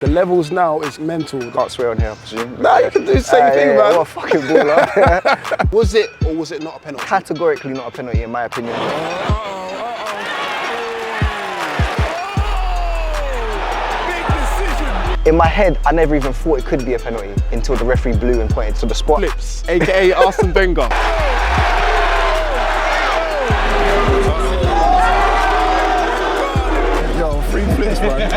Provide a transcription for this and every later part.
The levels now is mental. Can't swear on here, I presume. Nah, you can do the same thing, man. What a fucking baller. Was it or was it not a penalty? Categorically not a penalty, in my opinion. Big decision. In my head, I never even thought it could be a penalty until the referee blew and pointed to the spot. Flips, aka Arsene Wenger. Yo, free flips, man.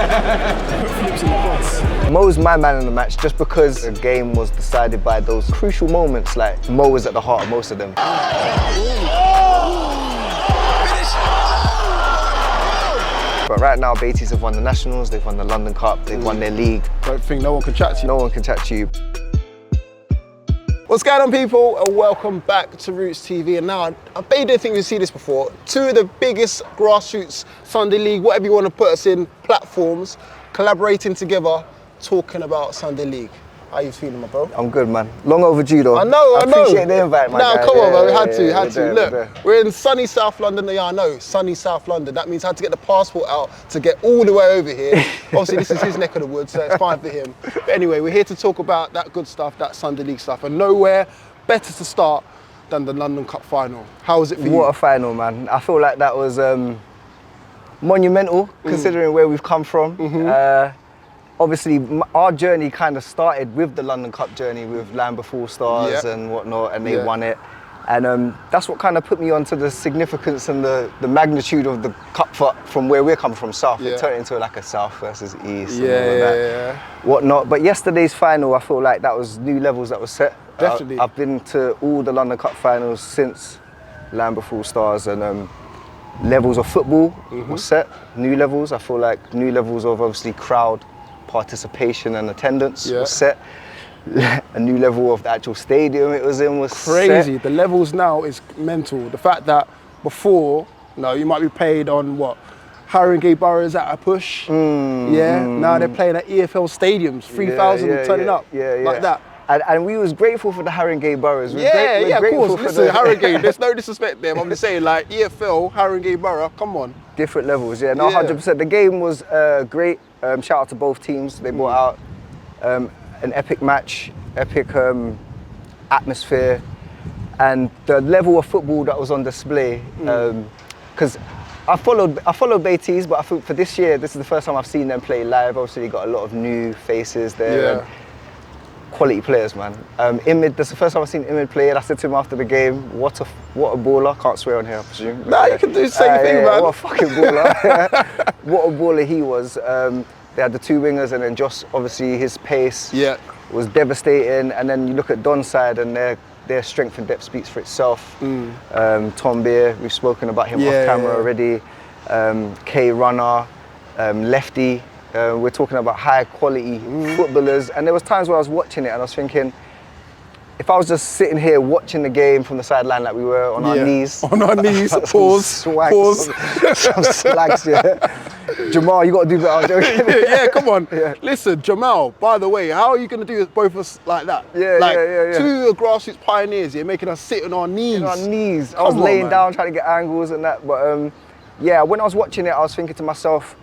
Put flips in the box. Mo's my man in the match just because the game was decided by those crucial moments. Like, Mo was at the heart of most of them. But right now, Baiteze have won the Nationals, they've won the London Cup, they've won their league. Don't think no one can chat to you. No one can chat to you. What's going on, people, and welcome back to Rootz TV. And now, I bet you didn't think we'd see this before. Two of the biggest grassroots Sunday League, whatever you want to put us in, platforms, collaborating together, talking about Sunday League. How you feeling, my bro? I'm good, man. Long overdue, though. I know. I appreciate the invite, man. Nah, come on, man. We had to. There, Look, we're in sunny South London. Yeah, I know, sunny South London. That means I had to get the passport out to get all the way over here. Obviously, this is his neck of the woods, so it's fine for him. But anyway, we're here to talk about that good stuff, that Sunday League stuff, and nowhere better to start than the London Cup final. How was it for you? What a final, man. I feel like that was monumental, considering where we've come from. Obviously, our journey kind of started with the London Cup journey with Land Before Stars and whatnot, and they won it. And that's what kind of put me onto the significance and the magnitude of the cup from where we're coming from, South. It turned into like a South versus East and whatnot. But yesterday's final, I feel like that was new levels that was set. Definitely. I've been to all the London Cup finals since Land Before Stars, and levels of football was set, new levels. I feel like new levels of obviously crowd participation and attendance was set. A new level of the actual stadium it was in was crazy. Set. The levels now is mental. The fact that before, you might be paid on what, Haringey Boroughs at a push. Now they're playing at EFL stadiums, 3,000 turning up like that. And we was grateful for the Haringey Boroughs. Of course. Listen, Haringey, there's no disrespect there. I'm just saying, like, EFL, Haringey Borough, come on. Different levels, 100%. The game was great. Shout out to both teams. They brought out an epic match, epic atmosphere, and the level of football that was on display. Because I followed Baiteze, but I think for this year, this is the first time I've seen them play live. Obviously, they got a lot of new faces there. And quality players, man. Imid, that's the first time I've seen Imid play. I said to him after the game, what a baller. Can't swear on here, I presume. Nah, you can do the same thing, man. What a fucking baller. What a baller he was. They had the two wingers, and then Josh, obviously his pace was devastating. And then you look at Don's side, and their strength and depth speaks for itself. Tom Beer, we've spoken about him off camera already. K Runner, Lefty. We're talking about high quality footballers, and there was times where I was watching it and I was thinking, if I was just sitting here watching the game from the sideline like we were on our knees. On our knees, pause. Some slags, Jamal, you got to do better, I'm joking. Come on. Listen, Jamal, by the way, how are you going to do both of us like that? Two grassroots pioneers here making us sit on our knees. On our knees. I was laying down trying to get angles and that, but when I was watching it, I was thinking to myself,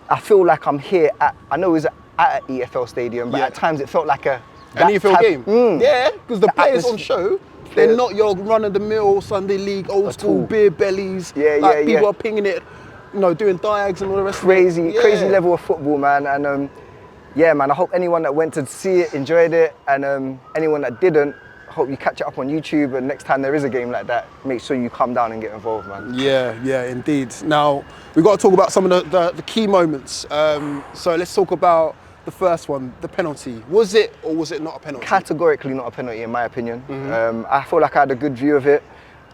I feel like I'm here I know it was at an EFL stadium, but at times it felt like an EFL game. Because the players on show, they're not your run-of-the-mill Sunday League, old school beer bellies. People are pinging it, doing diags and all the rest of it. Crazy level of football, man. And man, I hope anyone that went to see it enjoyed it, and anyone that didn't, hope you catch it up on YouTube, and next time there is a game like that, make sure you come down and get involved, man. Yeah, indeed. Now, we've got to talk about some of the key moments. So let's talk about the first one, the penalty. Was it or was it not a penalty? Categorically not a penalty, in my opinion. I feel like I had a good view of it.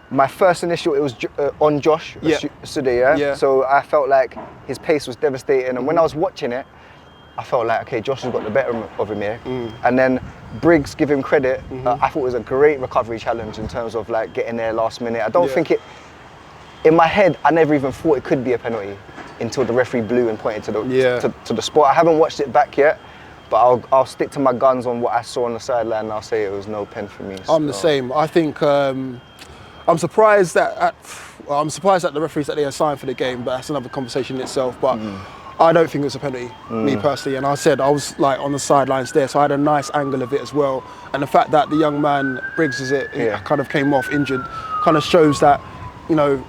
My first initial, it was on Josh Sude, So I felt like his pace was devastating, and when I was watching it, I felt like, okay, Josh has got the better of him here. And then Briggs, give him credit, I thought it was a great recovery challenge in terms of like getting there last minute. I don't think in my head, I never even thought it could be a penalty until the referee blew and pointed to the spot. I haven't watched it back yet, but I'll stick to my guns on what I saw on the sideline, and I'll say it was no pen for me. I'm the same. I think I'm surprised that the referees that they assigned for the game, but that's another conversation in itself. But I don't think it was a penalty, me personally. And I said I was like on the sidelines there, so I had a nice angle of it as well. And the fact that the young man, Briggs kind of came off injured, kind of shows that, you know,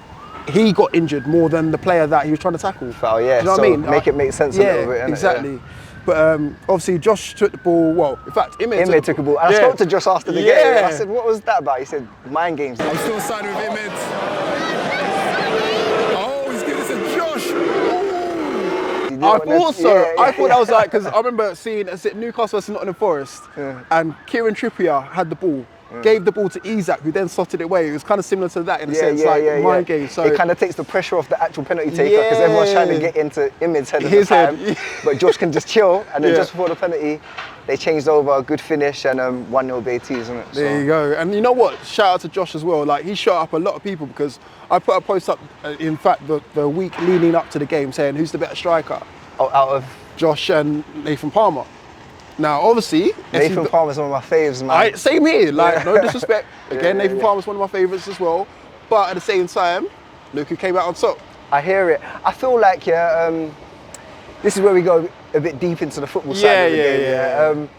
he got injured more than the player that he was trying to tackle. Oh yeah, do you know so what I mean? Make it make sense a little bit. Exactly. But obviously Josh took the ball, well, in fact, Imid took the ball. I spoke to Josh after the game. I said, what was that about? He said, mind games. I'm still siding with Imid. Oh, he's giving this to Josh. I thought so. I thought that was like, because I remember seeing Newcastle versus Nottingham Forest, and Kieran Trippier had the ball, gave the ball to Isak, who then slotted it away. It was kind of similar to that in a sense, mind game. So it kind of takes the pressure off the actual penalty taker, because everyone's trying to get into Imid's head at the time. But Josh can just chill, and then just before the penalty, they changed over, a good finish, and 1-0 Baiteze, isn't it? There you go. And you know what? Shout out to Josh as well. Like, he shut up a lot of people, because I put a post up, in fact, the week leading up to the game, saying who's the better striker? Oh, out of Josh and Nathan Palmer. Now, obviously, Nathan Palmer's one of my faves, man. Same here. Like, no disrespect. Again, Nathan Palmer's one of my favourites as well. But at the same time, look who came out on top. I hear it. I feel like, this is where we go a bit deep into the football side of the game.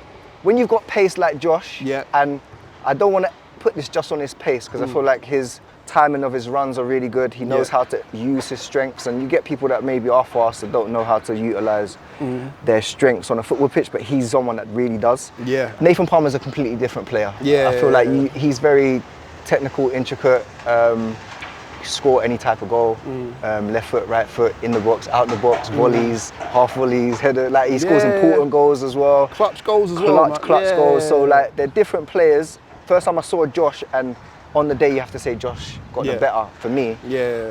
When you've got pace like Josh, and I don't want to put this just on his pace, because I feel like his timing of his runs are really good. He knows how to use his strengths, and you get people that maybe are fast and don't know how to utilise their strengths on a football pitch, but he's someone that really does. Nathan Palmer's a completely different player. I feel like he's very technical, intricate, score any type of goal, left foot, right foot, in the box, out the box, volleys, half volleys, header, like he scores important goals as well. Clutch goals as well. Clutch goals, so like they're different players. First time I saw Josh, and on the day you have to say Josh got the better for me.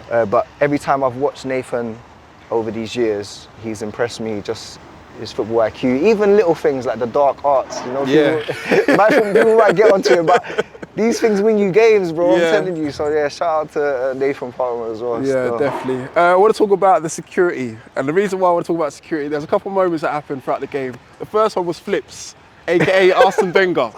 But every time I've watched Nathan over these years, he's impressed me, just his football IQ, even little things like the dark arts, you know, people might get onto it, but these things win you games, bro, I'm telling you. So yeah, shout out to Nathan Palmer as well. Yeah, definitely. I want to talk about the security, and the reason why I want to talk about security, there's a couple of moments that happened throughout the game. The first one was Flips, aka Arsene Wenger.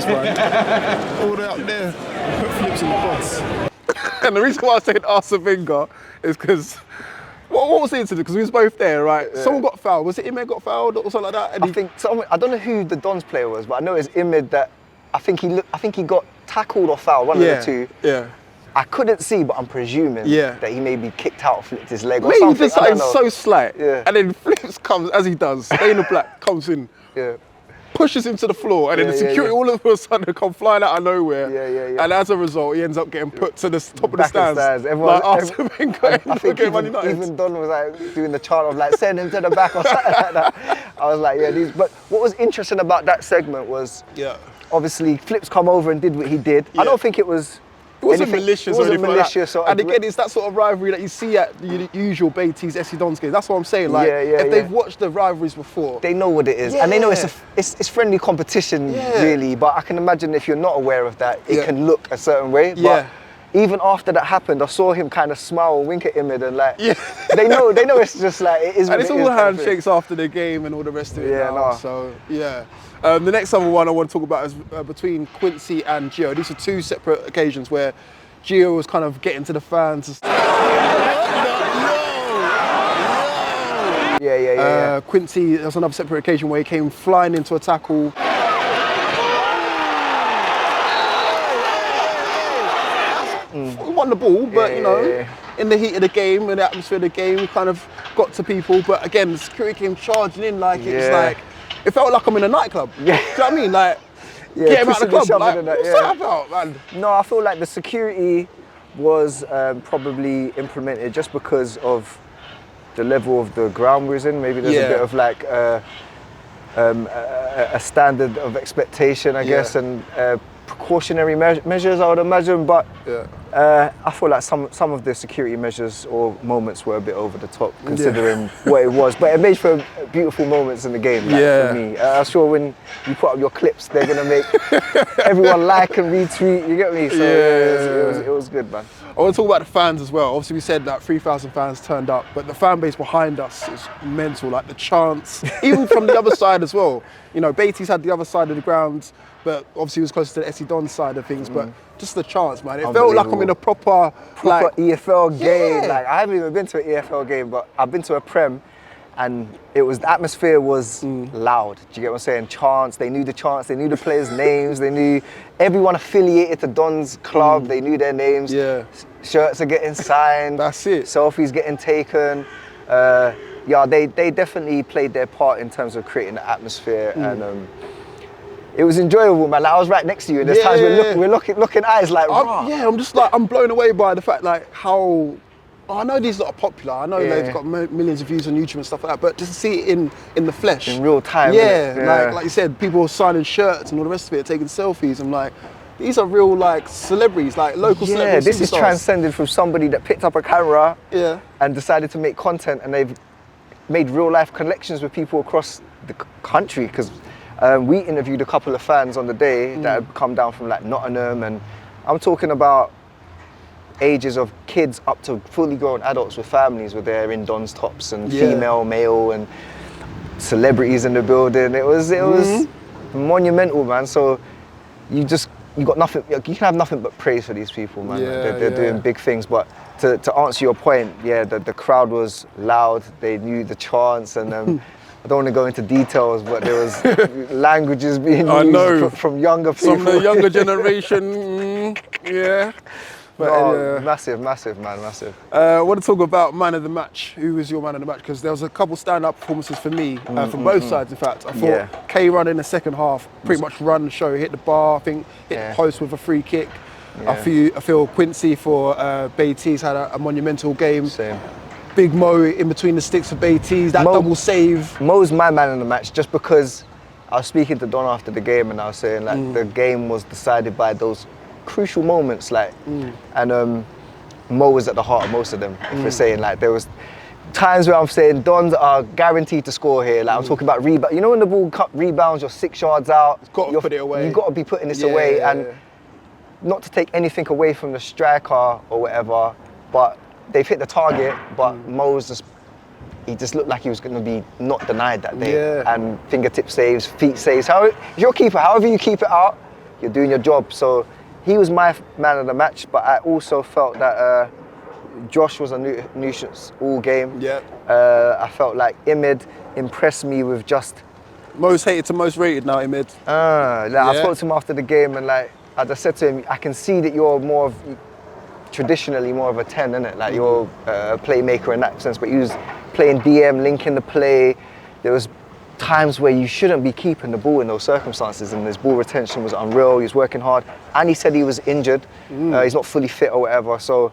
All the way up there, put Flips in the box. And the reason why I said Arsene Wenger is because, what was the incident? Because we was both there, right? Someone got fouled. Was it Imid got fouled or something like that? And I don't know who the Dons player was, but I know it's Imid that I think he got tackled or fouled, one of the two. I couldn't see, but I'm presuming that he maybe kicked out or flipped his leg or something. Maybe he did something so slight. And then Flips comes, as he does, Dana Black comes in. Pushes him to the floor, and then the security all of a sudden come flying out of nowhere. And as a result, he ends up getting put to the top of the stands. Everyone, like Arsene Wenger, I think even Don was like doing the chant of like send him to the back or something like that. I was like, But what was interesting about that segment was, obviously Flips come over and did what he did. I don't think it was. It wasn't malicious or anything like that. And again, it's that sort of rivalry that you see at the usual Baiteze SC Dons games. That's what I'm saying. Like, if they've watched the rivalries before, they know what it is, and they know it's friendly competition, really. But I can imagine if you're not aware of that, it can look a certain way. But even after that happened, I saw him kind of smile and wink at Imid, and like, they know it's just like it is. And it's all handshakes after the game and all the rest of it. So the next other one I want to talk about is between Quincy and Gio. These are two separate occasions where Gio was kind of getting to the fans. Quincy, there was another separate occasion where he came flying into a tackle. He won the ball, but you know, in the heat of the game, in the atmosphere of the game, we kind of got to people. But again, the security came charging in like it was like, it felt like I'm in a nightclub. Do you know what I mean? Like, get him out of the club. Like, what's that about, man? No, I feel like the security was probably implemented just because of the level of the ground we was in. Maybe there's a bit of like a standard of expectation, I guess, and precautionary measures, I would imagine. But I feel like some of the security measures or moments were a bit over the top, considering what it was. But it made for beautiful moments in the game, for me. I'm sure when you put up your clips, they're gonna make everyone like and retweet. You get me? So it was good, man. I want to talk about the fans as well. Obviously, we said that 3,000 fans turned up, but the fan base behind us is mental. Like the chants, even from the other side as well. You know, Baiteze had the other side of the ground, but obviously he was closer to the SC Don's side of things. But just the chants, man. It felt like I'm in a proper like, EFL game. Like I haven't even been to an EFL game, but I've been to a Prem, and the atmosphere was loud. Do you get what I'm saying? Chants. They knew the chants. They knew the players' names. They knew everyone affiliated to Don's club. They knew their names. Yeah. Shirts are getting signed. That's it. Selfies getting taken. They definitely played their part in terms of creating the atmosphere, and it was enjoyable, man. Like, I was right next to you, and there's times we're looking eyes like, I'm just like, I'm blown away by the fact like how. I know these lot are popular. I know they've got millions of views on YouTube and stuff like that. But just to see it in the flesh, in real time, like you said, people signing shirts and all the rest of it, taking selfies. I'm like, these are real like celebrities, like local celebrities. Yeah, this is transcended from somebody that picked up a camera and decided to make content, and they've made real life connections with people across the country. Because we interviewed a couple of fans on the day that had come down from like Nottingham, and I'm talking about ages of kids up to fully grown adults with families were there in Don's tops, and female, male, and celebrities in the building. It was monumental, man. So you got nothing. You can have nothing but praise for these people, man. They're doing big things. But to answer your point, the crowd was loud. They knew the chants, and I don't want to go into details, but there was languages being used from younger people. From the younger generation, But massive, man, massive. I want to talk about man of the match. Who was your man of the match? Because there was a couple stand-up performances for me, from both sides, in fact. I thought K run in the second half, pretty much run the show, hit the bar, I think, hit the post with a free kick. I feel Quincy for Baiteze had a monumental game. Same. Big Mo in between the sticks for Baiteze, that double save. Mo's my man of the match, just because I was speaking to Don after the game, and I was saying like the game was decided by those crucial moments, like, and Mo was at the heart of most of them. If we're saying like there was times where I'm saying Dons are guaranteed to score here. Like I'm talking about rebound. You know when the ball rebounds, you're 6 yards out. Got to put it away. You've got to be putting this away, and not to take anything away from the striker or whatever, but they've hit the target. But Mo's he just looked like he was going to be not denied that day. And fingertip saves, feet saves. If you're a keeper, however you keep it out, you're doing your job. So he was my man of the match, but I also felt that Josh was a nuisance all game. I felt like Imid impressed me with just... Most hated to most rated now, Imid. I spoke to him after the game, and like I just said to him, I can see that you're traditionally more of a 10, innit? Like you're a playmaker in that sense, but he was playing DM, linking the play. There was times where you shouldn't be keeping the ball in those circumstances, and his ball retention was unreal. He was working hard, and he said he was injured. He's not fully fit or whatever, so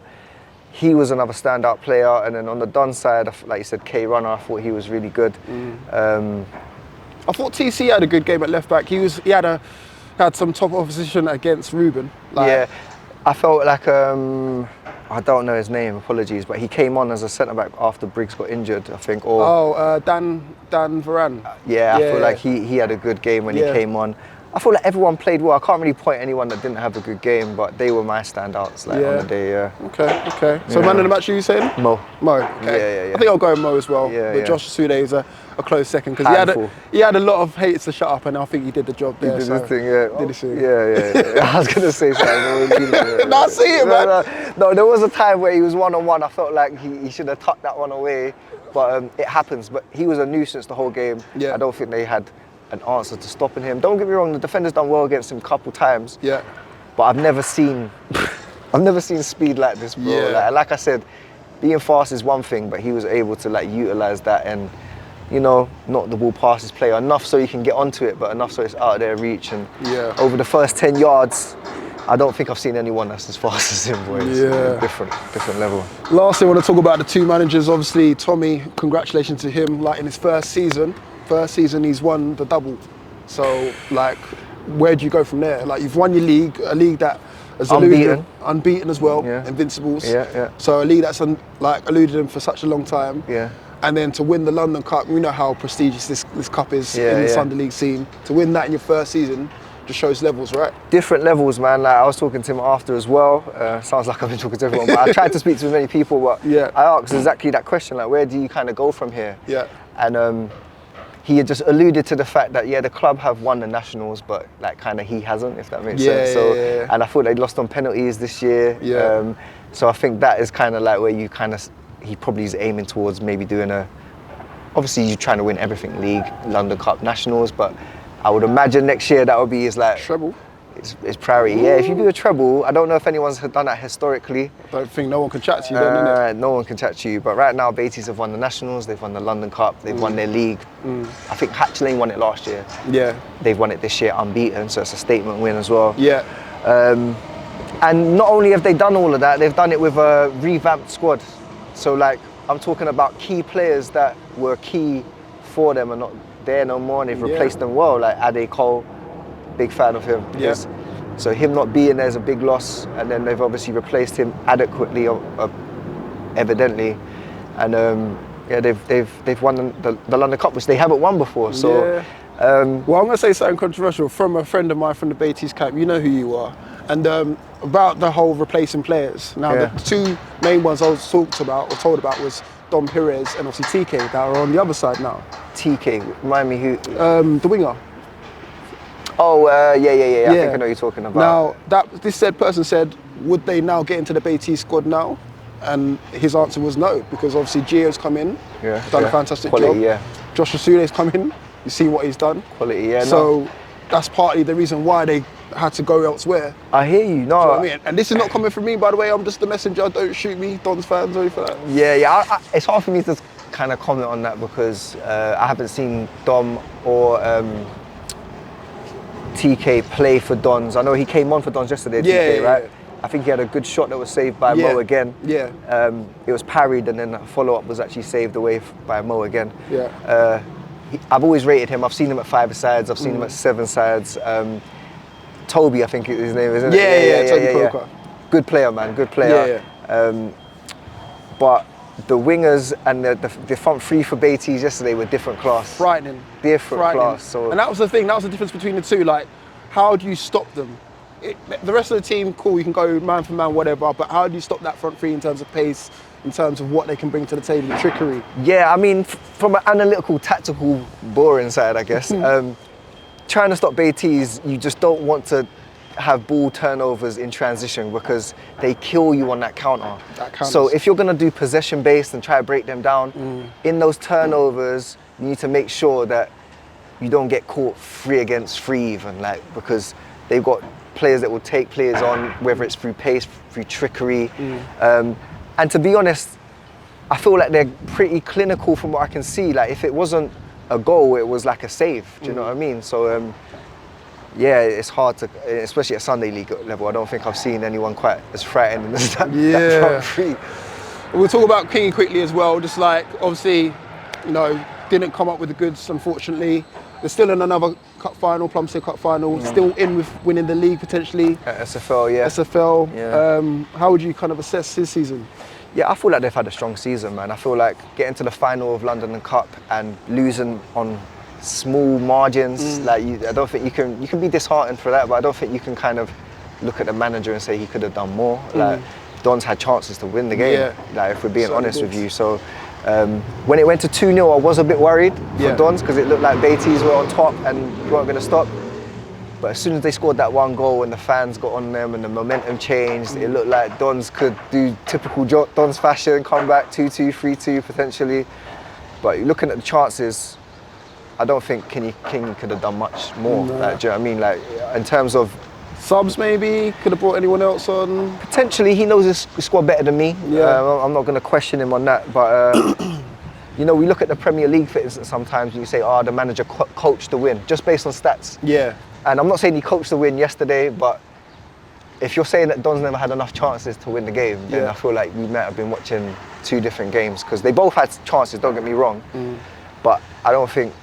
he was another standout player. And then on the Don side, like you said, K Runner, I thought he was really good. I thought TC had a good game at left back. He had some top opposition against Ruben. I felt like I don't know his name, apologies, but he came on as a centre back after Briggs got injured, I think. Dan Varane. I feel like he had a good game when he came on. I feel like everyone played well. I can't really point anyone that didn't have a good game, but they were my standouts on the day. Okay. So man of the match, you saying? Mo. Okay. I think I'll go with Mo as well. But Josh Sude is a close second, because he had a lot of haters to shut up, and I think he did the job there. He did his thing, Did his thing. I was gonna say something. No, I see it, man. No, there was a time where he was one-on-one. I felt like he should have tucked that one away, but it happens. But he was a nuisance the whole game. I don't think they had an answer to stopping him. Don't get me wrong, the defenders done well against him a couple times. But I've never seen speed like this, bro. Like I said, being fast is one thing, but he was able to like utilise that and, you know, knock the ball past his player enough so he can get onto it, but enough so it's out of their reach. And over the first 10 yards, I don't think I've seen anyone that's as fast as him, boy. It's a different level. Lastly, I want to talk about the two managers. Obviously, Tommy, congratulations to him. Like in his first season, he's won the double. So, like, where do you go from there? Like, you've won your league, a league that has unbeaten as well, Invincibles. So a league that's eluded them for such a long time. And then to win the London Cup, we know how prestigious this cup is in the Sunday League scene. To win that in your first season just shows levels, right? Different levels, man. Like, I was talking to him after as well. Sounds like I've been talking to everyone, but I tried to speak to as many people. But I asked exactly that question, like, where do you kind of go from here? And he had just alluded to the fact that the club have won the nationals, but like kind of he hasn't, if that makes sense. So, and I thought they lost on penalties this year. So I think that is kind of like where you kind of, he probably is aiming towards maybe doing obviously you're trying to win everything, league, London Cup, nationals, but I would imagine next year that would be his like treble. It's priority. Yeah, if you do a treble, I don't know if anyone's done that historically. I don't think no one can chat to you then, innit? No one can chat to you. But right now, Baiteze have won the nationals, they've won the London Cup, they've won their league. I think Hatch Lane won it last year. They've won it this year unbeaten, so it's a statement win as well. And not only have they done all of that, they've done it with a revamped squad. So like, I'm talking about key players that were key for them and not there no more, and they've replaced them well, like Ade Cole. Big fan of him. So him not being there is a big loss, and then they've obviously replaced him adequately, evidently, and they've won the London Cup, which they haven't won before. So, well, I'm gonna say something controversial from a friend of mine from the Baiteze camp. You know who you are, and about the whole replacing players. Now, the two main ones I was told about was Dom Perez and obviously TK that are on the other side now. TK, remind me who? The winger. Oh, I think I know what you're talking about. Now, this said person said, would they now get into the Baiteze squad now? And his answer was no, because obviously Gio's come in, done a fantastic job. Josh Asule's come in, you see what he's done. So that's partly the reason why they had to go elsewhere. I hear you. No, do you know what I mean? And this is not coming from me, by the way. I'm just the messenger. Don't shoot me, Don's fans or anything like that. It's hard for me to kind of comment on that because I haven't seen Dom or TK play for Dons. I know he came on for Dons yesterday, TK, right? I think he had a good shot that was saved by Mo again. It was parried, and then a follow-up was actually saved away by Mo again. I've always rated him. I've seen him at 5-a-sides, I've seen him at 7-a-sides. Toby, I think his name is, isn't it? Toby Coker. Good player, man, good player. But the wingers and the front three for Baiteze yesterday were different class. Frightening. Different class. So. And that was the thing, that was the difference between the two. Like, how do you stop them? The rest of the team, cool, you can go man for man, whatever, but how do you stop that front three in terms of pace, in terms of what they can bring to the table, the trickery? Yeah, I mean, from an analytical, tactical, boring side, I guess, trying to stop Baiteze, you just don't want to have ball turnovers in transition because they kill you on that counter. So if you're going to do possession based and try to break them down, in those turnovers, you need to make sure that you don't get caught 3 against 3 even, like, because they've got players that will take players on, whether it's through pace, through trickery. And to be honest, I feel like they're pretty clinical from what I can see. Like, if it wasn't a goal, it was like a save. Do you know what I mean? So, yeah, it's hard to, especially at Sunday League level, I don't think I've seen anyone quite as frightening as that front three. We'll talk about Kingy quickly as well. Just like, obviously, you know, didn't come up with the goods, unfortunately. They're still in another cup final, Plumstead Cup final, still in with winning the league potentially. SFL, yeah. SFL. Yeah. How would you kind of assess his season? Yeah, I feel like they've had a strong season, man. I feel like getting to the final of London and Cup and losing on small margins, like I don't think you can be disheartened for that, but I don't think you can kind of look at the manager and say he could have done more. Like, Don's had chances to win the game, like, if we're being honest with you. So when it went to 2-0, I was a bit worried for Dons because it looked like Baiteze were on top and weren't going to stop. But as soon as they scored that 1 goal and the fans got on them and the momentum changed, it looked like Dons could do typical Dons fashion, come back 2-2, 3-2 potentially. But looking at the chances, I don't think King could have done much more. Like, do you know what I mean? Like, in terms of subs, maybe could have brought anyone else on. Potentially, he knows his squad better than me. I'm not going to question him on that. But you know, we look at the Premier League, for instance, sometimes and you say, "Oh, the manager coached the win," just based on stats. And I'm not saying he coached the win yesterday, but if you're saying that Don's never had enough chances to win the game, then I feel like we might have been watching 2 different games because they both had chances. Don't get me wrong, but I don't think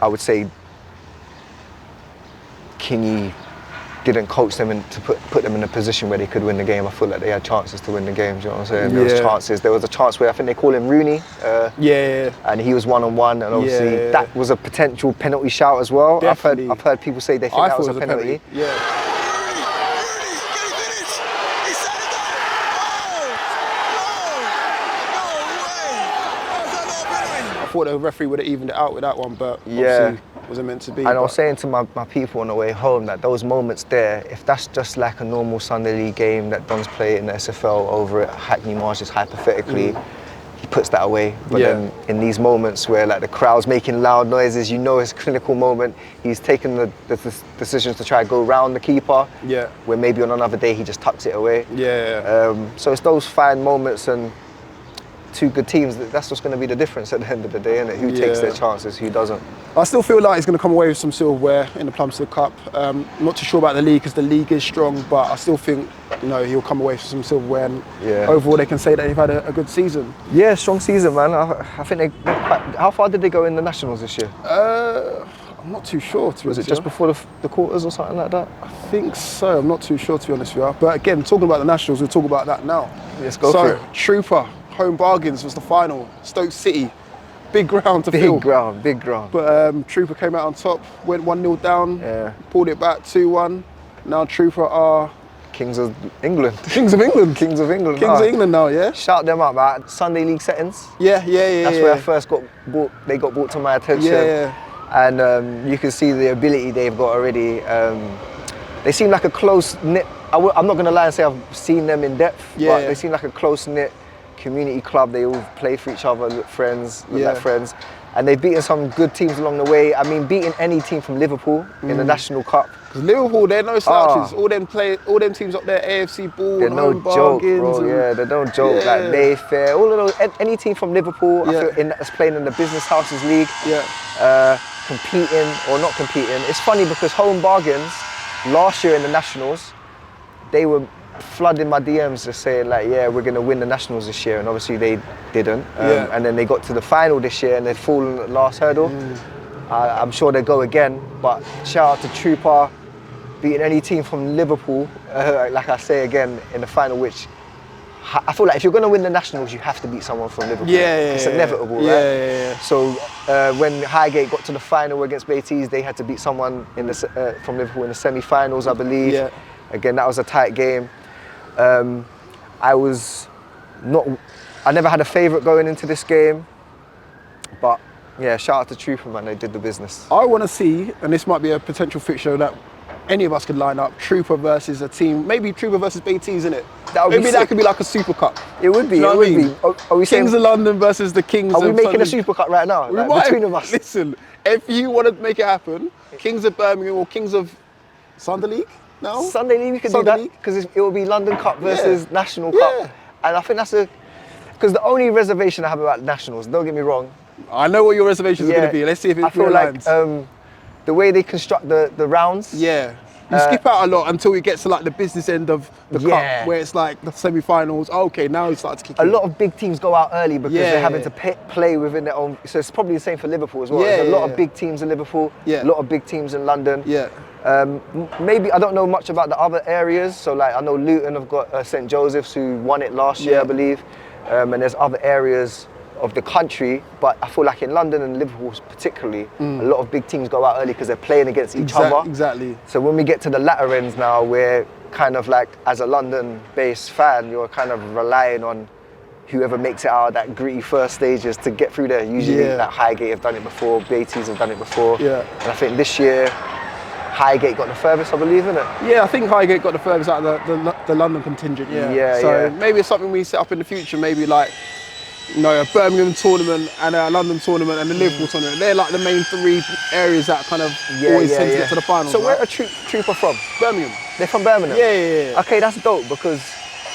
I would say Kingy didn't coach them and to put them in a position where they could win the game. I feel like they had chances to win the game. Do you know what I'm saying? There was chances. There was a chance where I think they call him Rooney. And he was 1-on-1, and obviously that was a potential penalty shout as well. Definitely. I've heard people say they think that was a penalty. I thought the referee would have evened it out with that one, but obviously wasn't meant to be. And I was saying to my people on the way home that those moments there, if that's just like a normal Sunday League game that Don's play in the SFL over at Hackney Marshes, hypothetically, he puts that away. But then in these moments where like the crowd's making loud noises, you know it's a clinical moment, he's taken the decisions to try to go round the keeper, where maybe on another day he just tucks it away. So it's those fine moments, and two good teams, that's what's going to be the difference at the end of the day, isn't it? Who takes their chances, who doesn't. I still feel like he's going to come away with some silverware in the Plumstead Cup. I'm not too sure about the league because the league is strong, but I still think, you know, he'll come away with some silverware, and overall they can say that they've had a good season. Yeah, strong season, man. I think they're quite, how far did they go in the Nationals this year? I'm not too sure, to be honest. Was it just before the quarters or something like that? I think so. I'm not too sure, to be honest with you. But again, talking about the Nationals, we'll talk about that now. Let's go for it. Trooper, home bargains was the final. Stoke City, big ground to fill. Big ground. But Trooper came out on top, went 1-0 down, pulled it back 2-1. Now Trooper are Kings of England. Kings of England. Kings of England. Kings of England now, yeah. Shout them out, man. Sunday League settings. Yeah. That's where I first got brought to my attention. And you can see the ability they've got already. They seem like a close-knit, I'm not going to lie and say I've seen them in depth, but they seem like a close-knit community club. They all play for each other, look like friends. And they've beaten some good teams along the way. I mean, beating any team from Liverpool in the National Cup. Because Liverpool, they're no slouches. All them teams up there, AFC Ball, they're no joke, bro. They're no joke. Like Mayfair, all of those, any team from Liverpool, I feel that's playing in the Business Houses League, competing or not competing. It's funny because Home Bargains, last year in the Nationals, they were flooding my DMs just saying like, we're going to win the Nationals this year, and obviously they didn't. And then they got to the final this year and they'd fallen at the last hurdle. I'm sure they'll go again, but shout out to Trooper, beating any team from Liverpool, like I say again, in the final, which I feel like if you're going to win the Nationals, you have to beat someone from Liverpool. It's inevitable, right? So when Highgate got to the final against Baiteze, they had to beat someone from Liverpool in the semi-finals, I believe. Again, that was a tight game. I never had a favourite going into this game, but shout out to Trooper, man, they did the business. I want to see, and this might be a potential fixture that any of us could line up, Trooper versus a team, maybe Trooper versus Baiteze, innit? Maybe that could be like a Super Cup. It would be, you know it would be. Are we Kings of London versus the Kings of... Are we making a Super Cup right now, between of us? Listen, if you want to make it happen, Kings of Birmingham or Kings of Sunday League? No? Sunday League, we could do that, because it will be London Cup versus National Cup. And I think that's because the only reservation I have about Nationals, don't get me wrong. I know what your reservations are going to be. Let's see if it realigns. I feel like the way they construct the rounds. You skip out a lot until we get to like the business end of the cup, where it's like the semi-finals. Okay, now it starts kicking. A lot of big teams go out early because they're having to play within their own. So it's probably the same for Liverpool as well. There's a lot of big teams in Liverpool, a lot of big teams in London. Maybe I don't know much about the other areas. So like I know Luton have got St Joseph's who won it last year, I believe, and there's other areas of the country, but I feel like in London and Liverpool particularly, a lot of big teams go out early because they're playing against each other. Exactly. So when we get to the latter ends now, we're kind of like, as a London-based fan, you're kind of relying on whoever makes it out of that gritty first stages to get through there. Usually like Highgate have done it before, Baiteze have done it before. And I think this year, Highgate got the furthest, I believe, isn't it? Yeah, I think Highgate got the furthest out of the London contingent, So maybe it's something we set up in the future, maybe like, you know, a Birmingham tournament and a London tournament and a Liverpool tournament. They're like the main three areas that kind of always tend to get to the finals. So where are Trooper from? Birmingham. They're from Birmingham? Yeah. Okay, that's dope, because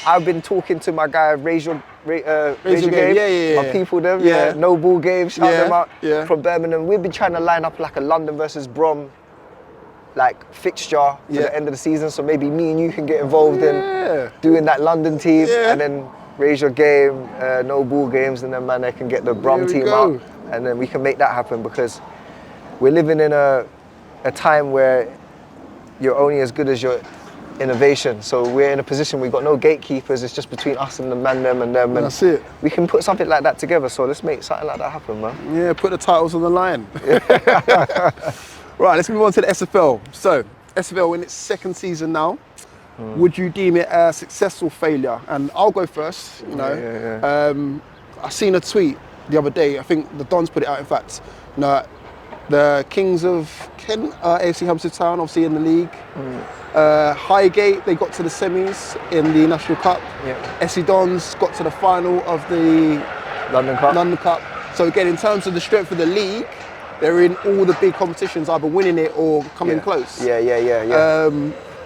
I've been talking to my guy, Raise Your Game. My people, them, No Ball Game, shout them out, from Birmingham. We've been trying to line up like a London versus Brom fixture for the end of the season, so maybe me and you can get involved in doing that London team, and then Raise Your Game, No Ball Games, and then they can get the Brom team out, and then we can make that happen, because we're living in a time where you're only as good as your innovation. So we're in a position, we've got no gatekeepers, it's just between us and the man, them and them. And that's it. We can put something like that together, so let's make something like that happen, man. Yeah, put the titles on the line. Right, let's move on to the SFL. So, SFL in its second season now. Would you deem it a successful failure? And I'll go first, you know. I seen a tweet the other day, I think the Dons put it out, in fact. You know, the Kings of Kent, AFC Hampstead Town, obviously in the league. Highgate, they got to the semis in the National Cup. SC Dons got to the final of the London Cup. So again, in terms of the strength of the league, they're in all the big competitions, either winning it or coming close.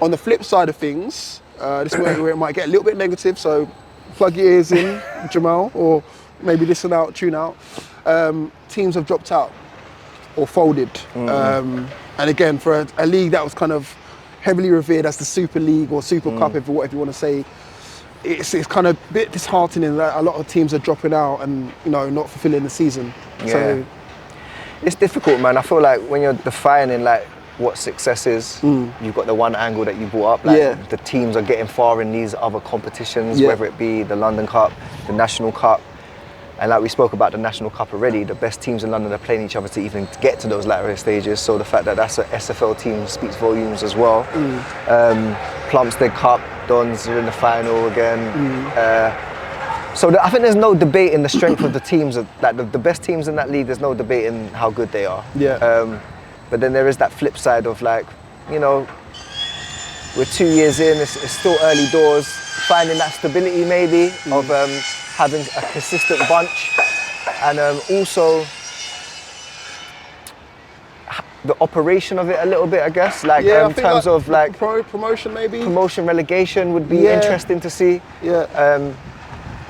On the flip side of things, this is where it might get a little bit negative, so plug your ears in, Jamal, or maybe listen out, tune out. Teams have dropped out or folded. And again, for a league that was kind of heavily revered as the Super League or Super Cup, if whatever you want to say, it's kind of a bit disheartening that a lot of teams are dropping out and, you know, not fulfilling the season. So it's difficult, man. I feel like when you're defining like what success is, you've got the one angle that you brought up, like the teams are getting far in these other competitions, whether it be the London Cup, the National Cup. And like we spoke about the National Cup already, the best teams in London are playing each other to even get to those latter stages. So the fact that that's an SFL team speaks volumes as well. Plumstead Cup, Dons are in the final again. So I think there's no debate in the strength of the teams. Like the best teams in that league, there's no debate in how good they are. But then there is that flip side of like, you know, we're 2 years in, it's still early doors, finding that stability maybe of having a consistent bunch, and also the operation of it a little bit, I guess, like in terms of like promotion maybe? Promotion, relegation would be interesting to see.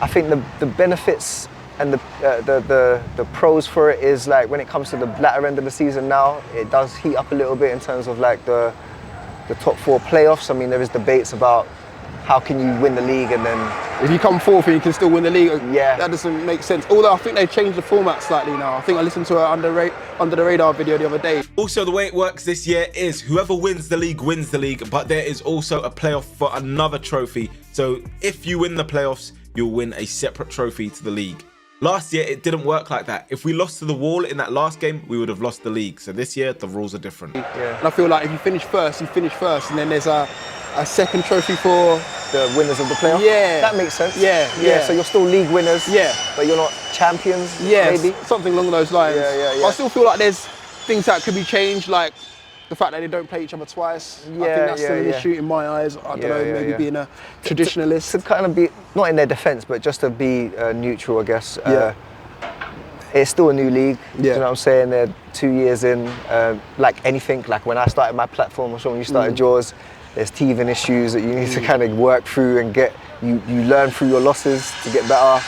I think the benefits and the pros for it is like when it comes to the latter end of the season now, it does heat up a little bit in terms of like the top 4 playoffs. I mean, there is debates about how can you win the league and then... If you come fourth and you can still win the league, that doesn't make sense. Although I think they've changed the format slightly now. I think I listened to an under the radar video the other day. Also, the way it works this year is whoever wins the league, but there is also a playoff for another trophy. So if you win the playoffs, you'll win a separate trophy to the league. Last year, it didn't work like that. If we lost to the Wall in that last game, we would have lost the league. So this year, the rules are different. And I feel like if you finish first, you finish first. And then there's a second trophy for the winners of the playoff. That makes sense. So you're still league winners. But you're not champions. Maybe something along those lines. I still feel like there's things that could be changed, like the fact that they don't play each other twice. I think that's still an issue in my eyes. I don't know, maybe being a traditionalist. To kind of be, not in their defence, but just to be neutral, I guess. It's still a new league, you know what I'm saying? They're 2 years in, like anything, like when I started my platform, or so when you started yours, there's teething issues that you need to kind of work through and get, you learn through your losses to get better.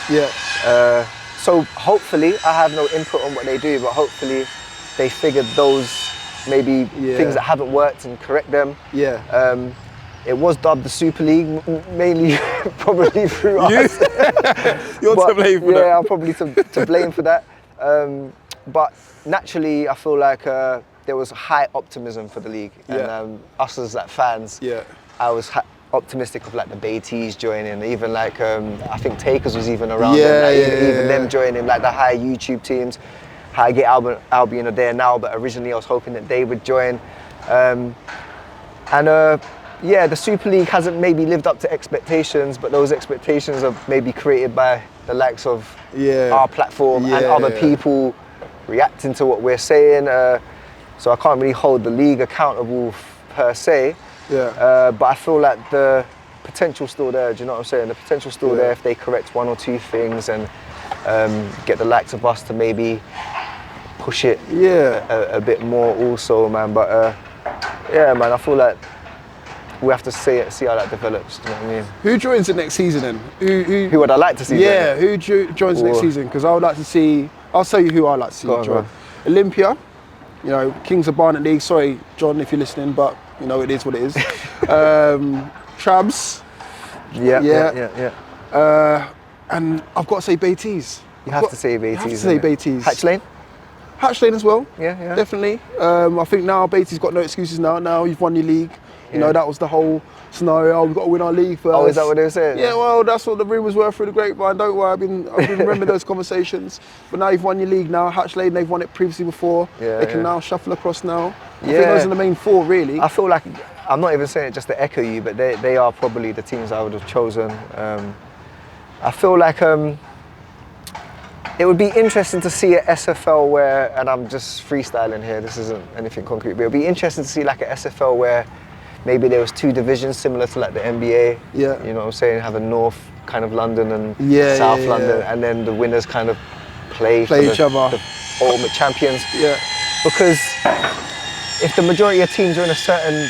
So hopefully, I have no input on what they do, but hopefully they figured those maybe things that haven't worked and correct them. It was dubbed the Super League, mainly probably through us. You're to blame for that. I'm probably to blame for that. But naturally, I feel like there was high optimism for the league. And us as like, fans, I was optimistic of like the Baiteze joining, even like, I think Takers was even around even them joining, like the high YouTube teams. Highgate Albion are there now, but originally I was hoping that they would join. The Super League hasn't maybe lived up to expectations, but those expectations are maybe created by the likes of our platform and other people reacting to what we're saying. So I can't really hold the league accountable per se, but I feel like the potential's still there, do you know what I'm saying? The potential's still there if they correct one or two things and get the likes of us to maybe push it a bit more also, man. But man, I feel like we have to see how that develops, do you know what I mean? Who joins the next season then? Who would I like to see? Who joins the next season? Because I would like to see, I'll tell you who I'd like to see join. Olympia, you know, Kings of Barnet League. Sorry, John, if you're listening, but you know, it is what it is. Trabs. And I've got to say Baiteze. You have to say Baiteze. I have to say Baiteze. Hatch Lane? Hatch Lane as well. Yeah. Definitely. I think now Baiteze's got no excuses now. Now you've won your league. You know, that was the whole scenario. Oh, we've got to win our league first. Oh, is that what they were saying? Yeah, well, that's what the rumours were through the grapevine. Don't worry, I've been remembering those conversations. But now you've won your league now. Hatch Lane, they've won it previously before. They can now shuffle across now. I think those are the main four, really. I feel like, I'm not even saying it just to echo you, but they are probably the teams I would have chosen. I feel like it would be interesting to see a SFL where, and I'm just freestyling here, this isn't anything concrete, but it would be interesting to see like a SFL where maybe there was 2 divisions similar to like the NBA. Yeah. You know what I'm saying? Have a North kind of London and South London, and then the winners kind of play each other. The ultimate champions. Yeah. Because if the majority of teams are in a certain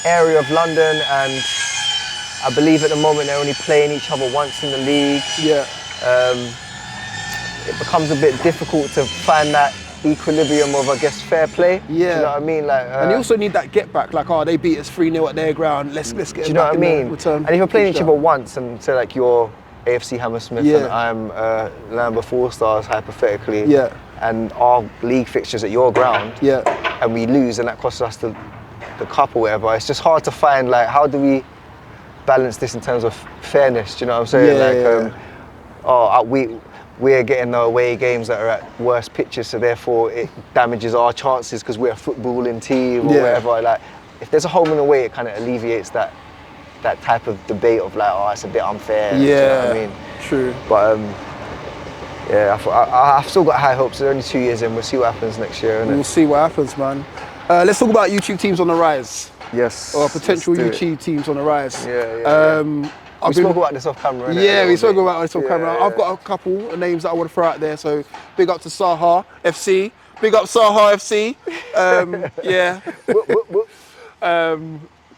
area of London, and I believe at the moment they're only playing each other once in the league. Yeah. It becomes a bit difficult to find that equilibrium of, I guess, fair play. Yeah. Do you know what I mean? Like, and you also need that get back. Like, oh, they beat us 3-0 at their ground. Let's get do you know back what I in mean? the return. And if you're playing each other once, and say like you're AFC Hammersmith and I'm Lambeth Four Stars, hypothetically. Yeah. And our league fixtures at your ground. Yeah. And we lose, and that costs us the cup or whatever. It's just hard to find, like, how do we balance this in terms of fairness? Do you know what I'm saying? We're getting the away games that are at worse pitches, so therefore it damages our chances because we're a footballing team or whatever. Like, if there's a home and away, it kind of alleviates that type of debate of like, oh, it's a bit unfair. Yeah, do you know what I mean? True. But I've still got high hopes. They're only 2 years in. We'll see what happens next year. We'll see what happens, man. Let's talk about YouTube teams on the rise. Yes. Or potential YouTube teams on the rise. We spoke about this off camera, innit? Yeah, we spoke about this off camera. I've got a couple of names that I want to throw out there. So big up to Saha FC. Big up Saha FC.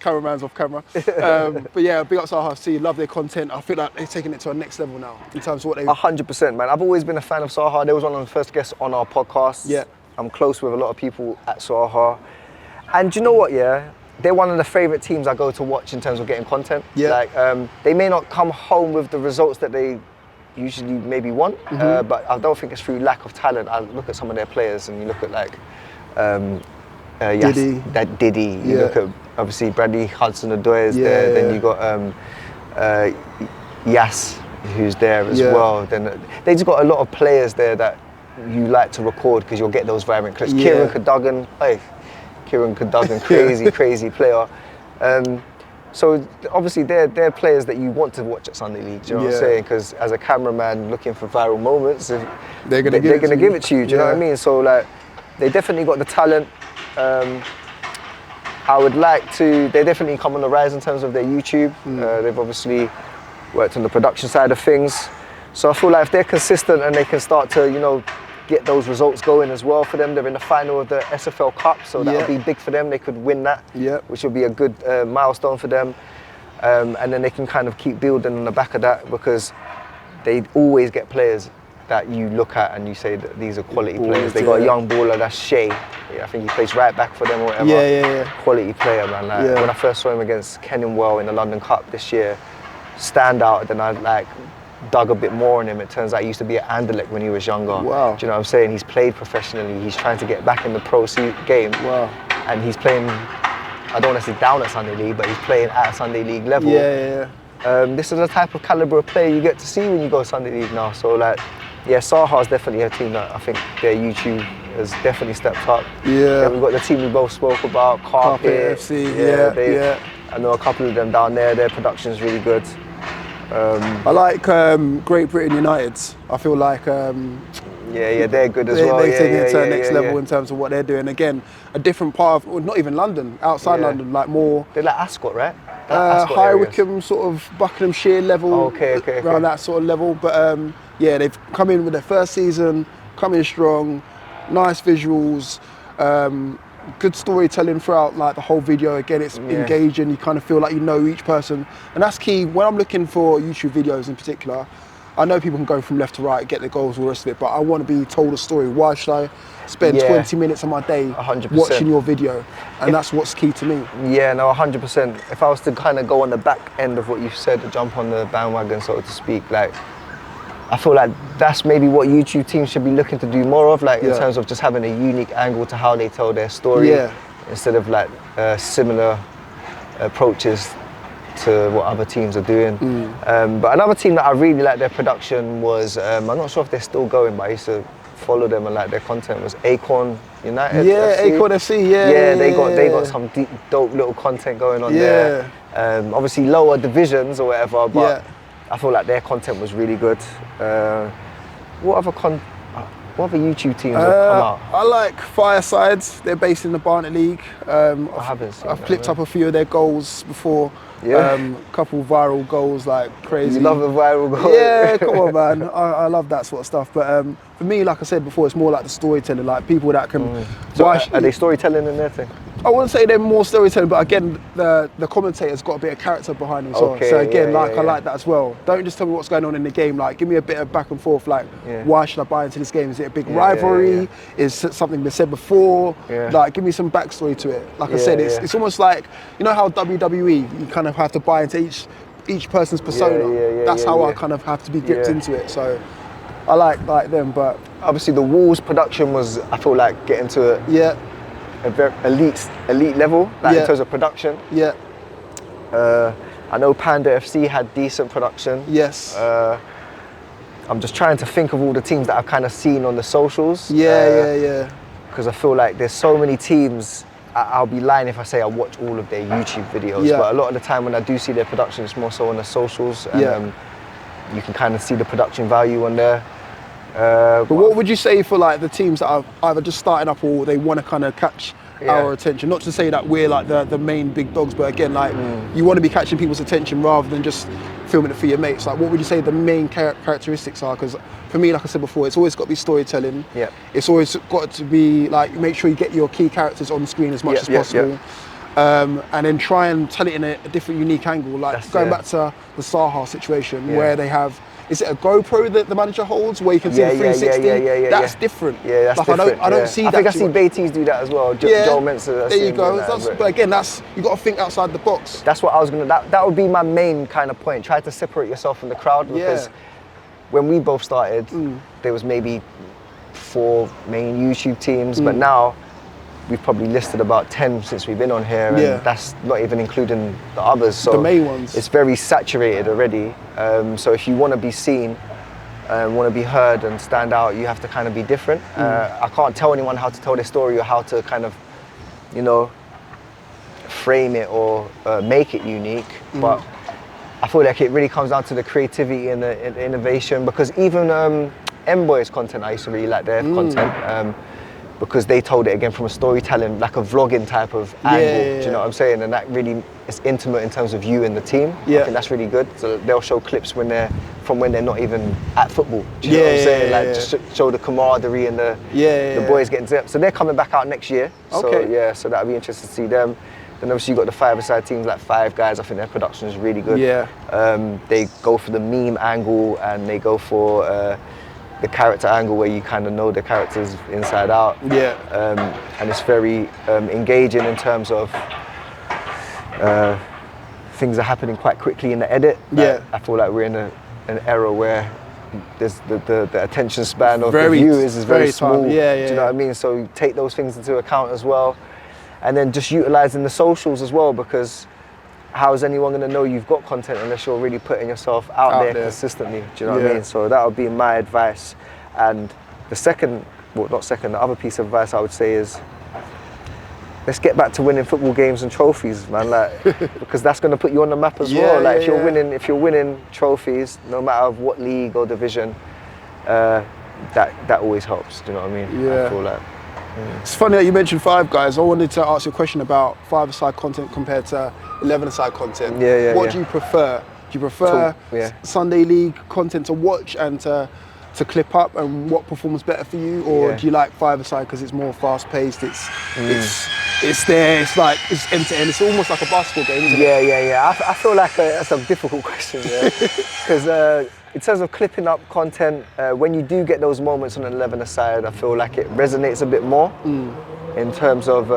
Cameraman's off camera. But yeah, big up Saha FC. Love their content. I feel like they're taking it to a next level now in terms of what they. 100%, man. I've always been a fan of Saha. They was one of the first guests on our podcast. Yeah. I'm close with a lot of people at Saha. And do you know what, they're one of the favourite teams I go to watch in terms of getting content. Yeah. Like, they may not come home with the results that they usually maybe want, but I don't think it's through lack of talent. I look at some of their players, and you look at like Diddy. You look at obviously Bradley Hudson-Odoi is there. Then you got Yas, who's there as well. Then they just got a lot of players there that you like to record because you'll get those vibrant clips. Kieran Cadogan, crazy player. So obviously they're players that you want to watch at Sunday League. Do you know what I'm saying? Because as a cameraman looking for viral moments, they're gonna give it to you. Do you know what I mean? So like, they definitely got the talent. I would like to. They definitely come on the rise in terms of their YouTube. They've obviously worked on the production side of things. So I feel like if they're consistent and they can start to, get those results going as well for them. They're in the final of the SFL Cup, so that'll be big for them. They could win that, which will be a good milestone for them. And then they can kind of keep building on the back of that, because they always get players that you look at and you say that these are quality players. They got a young baller, that's Shay. I think he plays right back for them or whatever. Quality player, man. Like, when I first saw him against Kenilworth in the London Cup this year, standout. Then I dug a bit more on him. It turns out he used to be at Anderlecht when he was younger. Wow. Do you know what I'm saying? He's played professionally. He's trying to get back in the pro game. Wow. And he's playing, I don't want to say down at Sunday League, but he's playing at Sunday League level. This is the type of calibre of player you get to see when you go Sunday League now. So like, Saha's definitely a team that I think their YouTube has definitely stepped up. Then we've got the team we both spoke about, Carpet FC. I know a couple of them down there. Their production's really good. I like Great Britain United. I feel like they're good as well. They've taken it to the next level in terms of what they're doing. Again, a different part of, well, not even London, outside London, like more. They're like Ascot, right? High Wycombe, sort of Buckinghamshire level. Okay. Around that sort of level. But they've come in with their first season, come in strong, nice visuals. Good storytelling throughout like the whole video. Again, it's engaging. You kind of feel like you know each person, and that's key. When I'm looking for YouTube videos in particular, I know people can go from left to right, get their goals, all the rest of it, but I want to be told a story. Why should I spend 20 minutes of my day 100%. watching your video? And that's what's key to me. Yeah, no, 100%. If I was to kind of go on the back end of what you said, to jump on the bandwagon, so to speak, like, I feel like that's maybe what YouTube teams should be looking to do more of, like in terms of just having a unique angle to how they tell their story, instead of like similar approaches to what other teams are doing. But another team that I really liked their production was, I'm not sure if they're still going, but I used to follow them and like their content, was Acorn United. FC. Acorn FC, they got some deep, dope little content going on there. Obviously lower divisions or whatever, but I feel like their content was really good. What other YouTube teams have come out? I like Firesides. They're based in the Barnet League. I've clipped up a few of their goals before. Couple viral goals like crazy. You love a viral goal? Yeah, come on, man. I love that sort of stuff. But for me, like I said before, it's more like the storytelling, like people that can. So are they storytelling in their thing? I wouldn't say they're more storytelling, but again, the commentator's got a bit of character behind them as well. So again, I like that as well. Don't just tell me what's going on in the game. Like, give me a bit of back and forth. Like, why should I buy into this game? Is it a big rivalry? Is it something they said before? Like, give me some backstory to it. Like I said, it's almost like, you know how WWE, you kind of have to buy into each person's persona. That's how I kind of have to be gripped into it. So I like them, but obviously the Wolves production was, I feel like, getting to a very elite level, like in terms of production. I know Panda FC had decent production. I'm just trying to think of all the teams that I've kind of seen on the socials. Because I feel like there's so many teams. I'll be lying if I say I watch all of their YouTube videos, but a lot of the time when I do see their production, it's more so on the socials, and you can kind of see the production value on there. But what would you say for like the teams that are either just starting up or they want to kind of catch our attention? Not to say that we're like the main big dogs, but again, like you want to be catching people's attention rather than just filming it for your mates. Like, what would you say the main characteristics are? Because for me, like I said before, it's always got to be storytelling. It's always got to be like, make sure you get your key characters on screen as much as possible. And then try and tell it in a different, unique angle. Like going back to the Saha situation where they have, is it a GoPro that the manager holds where you can see the 360? That's different. That's like, different. I don't see that. I think I see Baiteze do that as well. Joel Mensah. There you go. But again, you got to think outside the box. That's what I was gonna. That would be my main kind of point. Try to separate yourself from the crowd, because when we both started, there was maybe 4 main YouTube teams, but now we've probably listed about 10 since we've been on here, and that's not even including the others. So the main ones. It's very saturated already. So if you want to be seen, want to be heard and stand out, you have to kind of be different. I can't tell anyone how to tell their story or how to kind of, frame it or make it unique. But I feel like it really comes down to the creativity and the innovation, because even M-Boy's content, I used to really like their content. Because they told it again from a storytelling, like a vlogging type of angle, do you know what I'm saying? And that really is intimate in terms of you and the team. I think that's really good. So they'll show clips when they're not even at football, do you know what I'm saying? Like just show the camaraderie and the boys getting zipped. So they're coming back out next year. So so that'll be interesting to see them. Then obviously you've got the five-a-side teams like Five Guys. I think their production is really good. They go for the meme angle and they go for the character angle where you kind of know the characters inside out. And it's very engaging in terms of things are happening quite quickly in the edit. I feel like we're in an era where there's the attention span of the viewers is very small. Do you know what I mean? So you take those things into account as well. And then just utilising the socials as well, because how is anyone going to know you've got content unless you're really putting yourself out there consistently? Do you know what I mean? So that would be my advice. And the other piece of advice I would say is, let's get back to winning football games and trophies, man. Like, because that's going to put you on the map as well. Like, if you're winning trophies, no matter what league or division, that always helps. Do you know what I mean? I feel like. It's funny that you mentioned Five Guys. I wanted to ask you a question about 5-a-side content compared to 11-a-side content. What do you prefer? Do you prefer Sunday League content to watch and to clip up, and what performs better for you? Or do you like 5-a-side because it's more fast-paced, it's there, it's like, it's end-to-end, it's almost like a basketball game, isn't it? I feel like that's a difficult question, because in terms of clipping up content, when you do get those moments on an 11-a-side, I feel like it resonates a bit more in terms of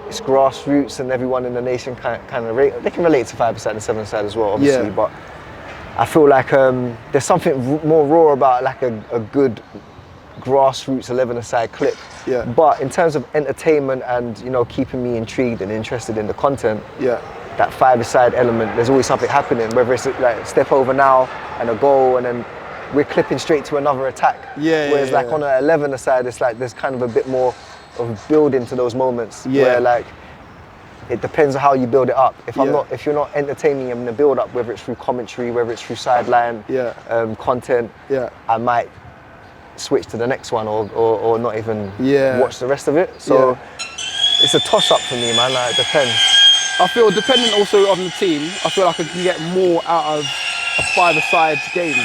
it's grassroots and everyone in the nation kind of they can relate to 5-a-side and 7-a-side as well, obviously, but I feel like there's something more raw about like a good grassroots 11-a-side clip. Yeah. But in terms of entertainment and, you know, keeping me intrigued and interested in the content, that 5-a-side element, there's always something happening, whether it's like step over now and a goal, and then we're clipping straight to another attack. Whereas like on an 11-a-side, it's like there's kind of a bit more of building to those moments where like it depends on how you build it up. If you're not entertaining them in the build up, whether it's through commentary, whether it's through sideline content, I might switch to the next one or not even watch the rest of it. So it's a toss up for me, man. Like, it depends. I feel depending also on the team, I feel like I can get more out of a 5-a-side game.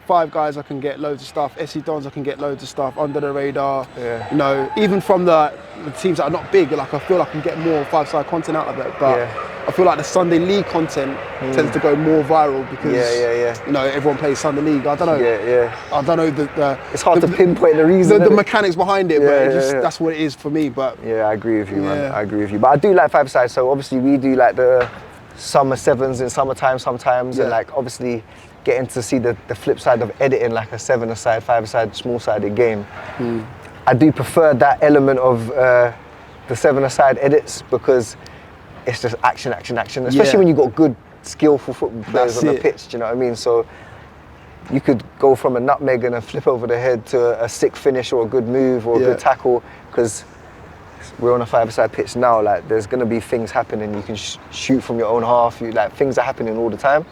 Five guys, I can get loads of stuff. SC Dons, I can get loads of stuff under the radar. You know, even from the teams that are not big, like I feel like I can get more 5-side content out of it. But I feel like the Sunday League content tends to go more viral because you know, everyone plays Sunday League. I don't know. I don't know the it's hard to pinpoint the reason. The mechanics behind it, but it just, that's what it is for me. But I agree with you, man. I agree with you. But I do like 5-a-side. So obviously we do like the summer 7s in summertime sometimes, and like obviously getting to see the flip side of editing like a 7-a-side, 5-a-side, small-sided game. I do prefer that element of the 7-a-side edits because it's just action, especially when you've got good, skillful football players on the pitch, do you know what I mean? So you could go from a nutmeg and a flip over the head to a sick finish or a good move or a good tackle, because we're on a 5-a-side pitch now, like there's going to be things happening. You can shoot from your own half, like things are happening all the time.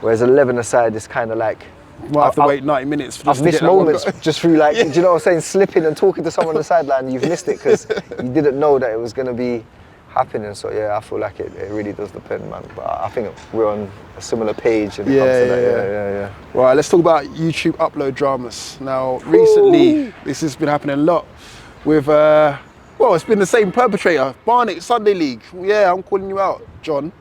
Whereas 11-a-side is kind of like, you might have to wait 90 minutes for I've missed moments just through like, do you know what I'm saying, slipping and talking to someone on the sideline, you've missed it because you didn't know that it was going to be happening. So I feel like it really does depend, man. But I think we're on a similar page when it comes to that. Right, let's talk about YouTube upload dramas. Now, recently, this has been happening a lot with, well, it's been the same perpetrator, Barnet Sunday League. Yeah, I'm calling you out, John.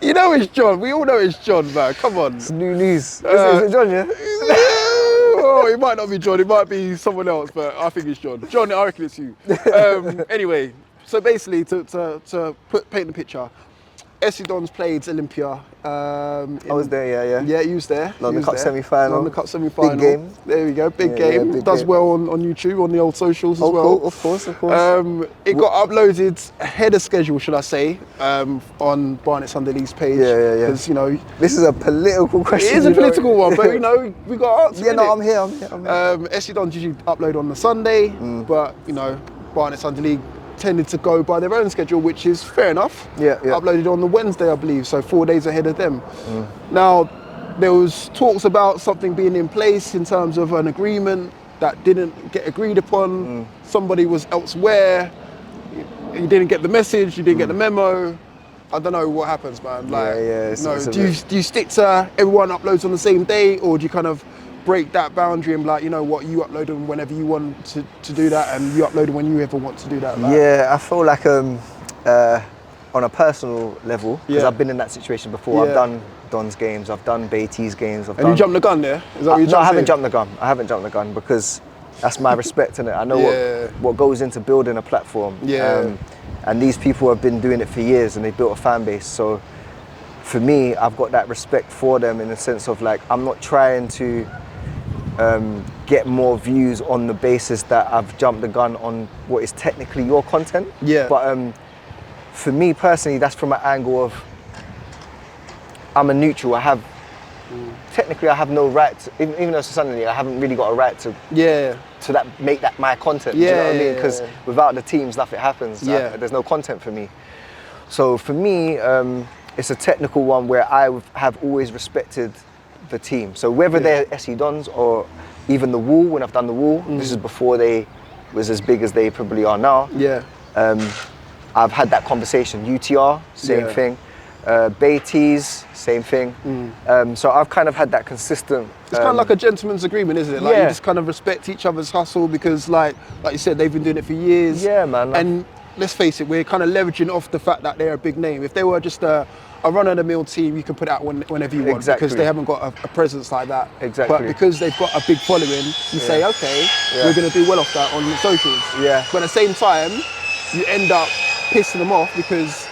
You know it's John. We all know it's John, man. Come on. It's new news. Is it John, yeah? Oh, it might not be John. It might be someone else, but I think it's John. John, I reckon it's you. Anyway, so basically, to paint the picture, SC Dons played Olympia. I was there, Yeah, you was there. London Cup semi-final. London Cup semi-final. Big game. There we go, big game. Big Does game. well on YouTube, on the old socials as well. Cool. Of course. It got uploaded ahead of schedule, should I say, on Barnet Sunday League's page. Because, you know... This is a political question. It is a political one, but, you know, we got answers. Yeah, no, I'm here. SC Dons usually upload on the Sunday, but, you know, Barnet Sunday League tended to go by their own schedule, which is fair enough. Uploaded on the Wednesday, I believe, so 4 days ahead of them. Now, there was talks about something being in place in terms of an agreement that didn't get agreed upon. Somebody was elsewhere. You didn't get the message, you didn't get the memo. I don't know what happens, man. Like, do you stick to everyone uploads on the same day, or do you kind of break that boundary and like, you know what, you upload them whenever you want to do that, and you upload them when you ever want to do that? Like. I feel like on a personal level, because I've been in that situation before. I've done Don's games, I've done Baiteze games. You jumped the gun there? Is that what you're no, I haven't jumped the gun. I haven't jumped the gun because that's my respect in it. I know what goes into building a platform. And these people have been doing it for years and they built a fan base. So for me, I've got that respect for them in the sense of like, I'm not trying to get more views on the basis that I've jumped the gun on what is technically your content. But for me personally, that's from an angle of I'm a neutral. Technically I have no right to, even though it's a Sunday League, I haven't really got a right to make that my content. Do you know what I mean? Because without the teams, nothing happens. There's no content for me. So for me, it's a technical one where I have always respected the team. So whether they're SC Dons or even the Wall, when I've done the Wall, this is before they was as big as they probably are now. I've had that conversation. UTR, same thing. Baiteze, same thing. So I've kind of had that consistent. It's kind of like a gentleman's agreement, isn't it? Like you just kind of respect each other's hustle because, like you said, they've been doing it for years. Yeah, man. And let's face it, we're kind of leveraging off the fact that they're a big name. If they were just a run-of-the-mill team, you can put it out whenever you want because they haven't got a presence like that. But because they've got a big following, you say, okay, we're going to do well off that on the socials. But at the same time, you end up pissing them off because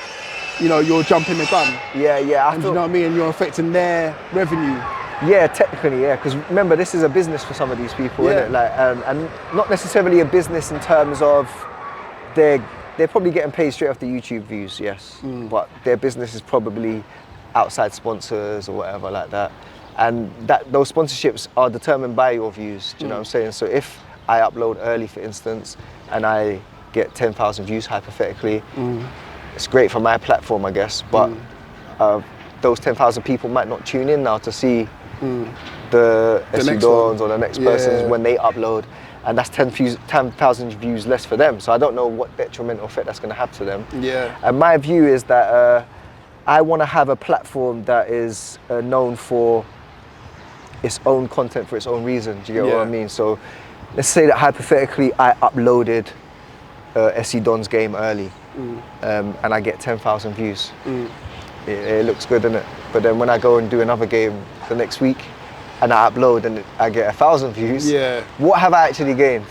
you're jumping the gun. Yeah. And you know what I mean? And you're affecting their revenue. Yeah, technically, yeah. Because remember, this is a business for some of these people, isn't it? Like, and not necessarily a business in terms of they're probably getting paid straight off the YouTube views, yes. But their business is probably outside sponsors or whatever like that. And those sponsorships are determined by your views, do you know what I'm saying? So if I upload early, for instance, and I get 10,000 views hypothetically, it's great for my platform, I guess, but those 10,000 people might not tune in now to see the SE Dons or the next person's when they upload, and that's 10,000 views less for them. So I don't know what detrimental effect that's going to have to them. Yeah. And my view is that I want to have a platform that is known for its own content for its own reason. Do you get what I mean? So let's say that hypothetically I uploaded SE Don's game early, and I get 10,000 views. It looks good, doesn't it? But then when I go and do another game the next week and I upload and I get 1,000 views, what have I actually gained?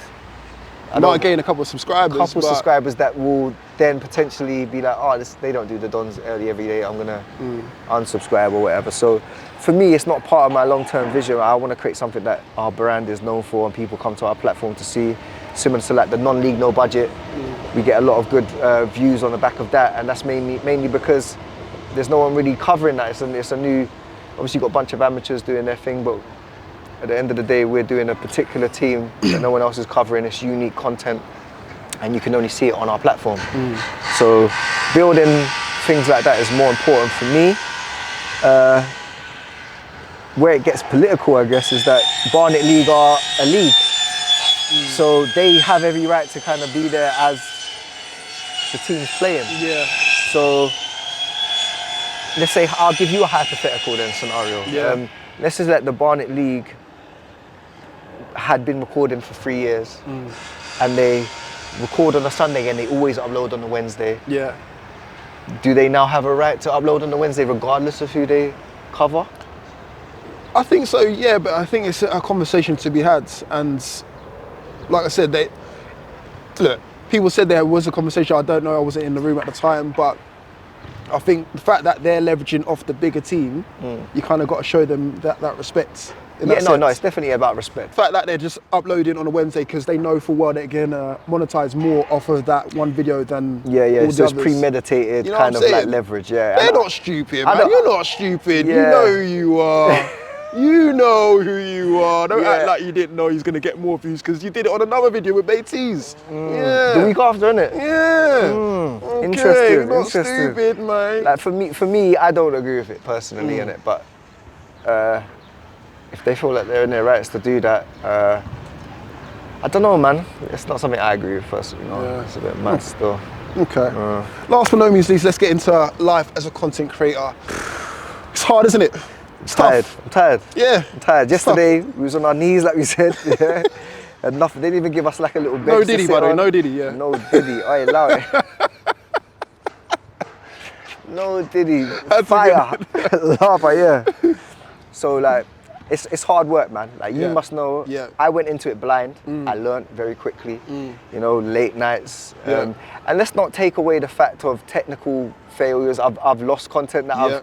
I might gain a couple of subscribers. Subscribers that will then potentially be like, oh, they don't do the Dons early every day, I'm gonna unsubscribe or whatever. So for me, it's not part of my long-term vision. I want to create something that our brand is known for and people come to our platform to see. Similar to like the non-league, no budget. We get a lot of good views on the back of that, and that's mainly because there's no one really covering that. It's a new, obviously you've got a bunch of amateurs doing their thing, but at the end of the day, we're doing a particular team that no one else is covering. It's unique content, and you can only see it on our platform. So building things like that is more important for me. Where it gets political, I guess, is that Barnet League are a league. So they have every right to kind of be there as the team's playing. Yeah. So let's say, I'll give you a hypothetical then scenario. Yeah. Let's just let the Barnet League had been recording for 3 years, and they record on a Sunday and they always upload on a Wednesday. Yeah. Do they now have a right to upload on a Wednesday regardless of who they cover? I think so, yeah, but I think it's a conversation to be had. And like I said, look, people said there was a conversation. I don't know, I wasn't in the room at the time, but I think the fact that they're leveraging off the bigger team, you kind of got to show them that respect. No, it's definitely about respect. The fact that they're just uploading on a Wednesday because they know full well they're going to monetize more off of that one video than all the so it's others. Premeditated, you know kind of like leverage, They're not stupid, man. You're not stupid. You know who you are. You know who you are. Don't act like you didn't know he's going to get more views because you did it on another video with Baiteze. The week after, innit? Okay, interesting. Not stupid, man. Like for me, I don't agree with it personally, innit? But if they feel like they're in their rights to do that, I don't know, man. It's not something I agree with personally. It's a bit mad still. Okay. Last but not least, let's get into life as a content creator. It's hard, isn't it? It's tough. I'm tired. Yeah. I'm tired. Yesterday, we was on our knees, like we said. Yeah. And nothing. They didn't even give us like a little bed. No Diddy, by the way. No Diddy, yeah. No Diddy. Oi, allow it. No Diddy. Fire. Lava, yeah. So like, it's hard work, man. Like you must know. Yeah. I went into it blind. I learned very quickly. You know, late nights. And let's not take away the fact of technical failures. I've lost content that I've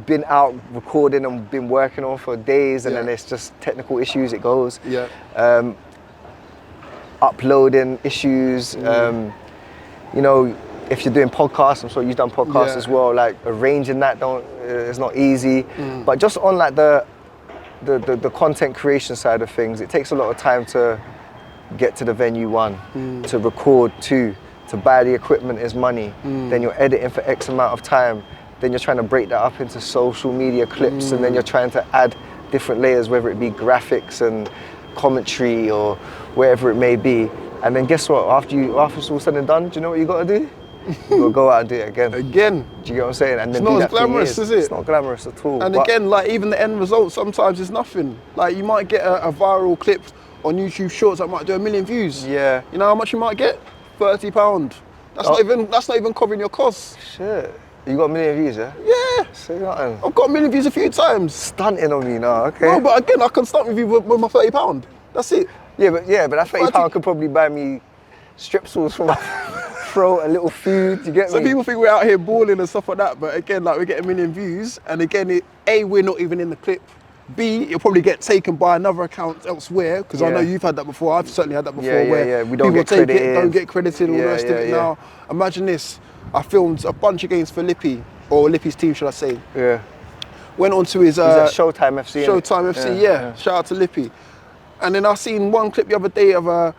been out recording and been working on for days, and then it's just technical issues. It goes. Uploading issues. You know, if you're doing podcasts, I'm sure you've done podcasts as well. Like arranging that it's not easy. But just on like the content creation side of things, it takes a lot of time to get to the venue, to record, to buy the equipment is money. Then you're editing for X amount of time. Then you're trying to break that up into social media clips, and then you're trying to add different layers, whether it be graphics and commentary or wherever it may be. And then guess what? After it's all said and done, do you know what you got to do? You'll go out and do it again. Again. Do you get what I'm saying? And then it's not as glamorous, is it? It's not glamorous at all. And again, like even the end result sometimes is nothing. Like you might get a viral clip on YouTube Shorts that might do 1 million views. Yeah. You know how much you might get? £30. That's not even covering your costs. Shit. You got 1 million views, yeah? Yeah. Say nothing. I've got 1 million views a few times. Stunting on me now, okay. No, but again, I can stunt with you with my £30. That's it. Yeah, but that £30 could probably buy me strip sauce from throat, a little food. You get So me? people think we're out here balling and stuff like that, but again, like we get 1 million views, and again, A, we're not even in the clip. B, you'll probably get taken by another account elsewhere, because I know you've had that before. I've certainly had that before, where we don't people get take credited. it, don't get credited, all the rest of it. Now, imagine this: I filmed a bunch of games for Lippy, or Lippy's team, should I say? Yeah. Went on to his He's at Showtime FC. Showtime FC, yeah. Shout out to Lippy. And then I seen one clip the other day of a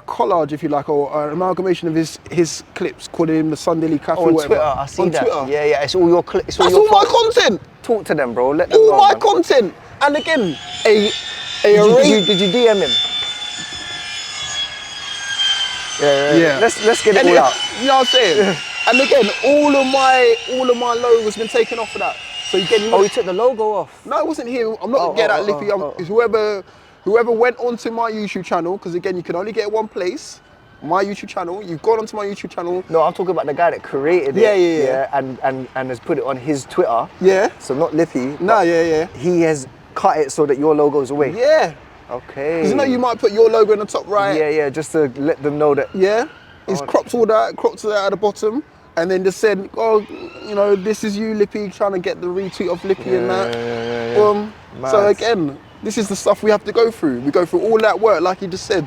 collage, if you like, or an amalgamation of his clips, calling him the Sunday League Cafe. On whatever. Twitter, I see on that. Twitter. Yeah, it's all your clips. That's all my content. Talk to them, bro. Let them All know, my man. content. And again, Did you DM him? Yeah. Let's get it all out. You know what I'm saying? And again, all of my logos been taken off of that. So again, he took the logo off. No, it wasn't him. I'm not getting at Lippy. It's whoever went onto my YouTube channel, because again, you can only get it one place. My YouTube channel. You've gone onto my YouTube channel. No, I'm talking about the guy that created it. Yeah. And has put it on his Twitter. Yeah. So not Lippy. No, yeah. He has cut it so that your logo's away. Yeah. Okay. Because you know you might put your logo in the top right. Yeah, just to let them know that. Yeah. He's cropped all that at the bottom, and then just said, oh, you know, this is you, Lippy, trying to get the retweet of Lippy and that. Yeah. So again, this is the stuff we have to go through. We go through all that work, like you just said.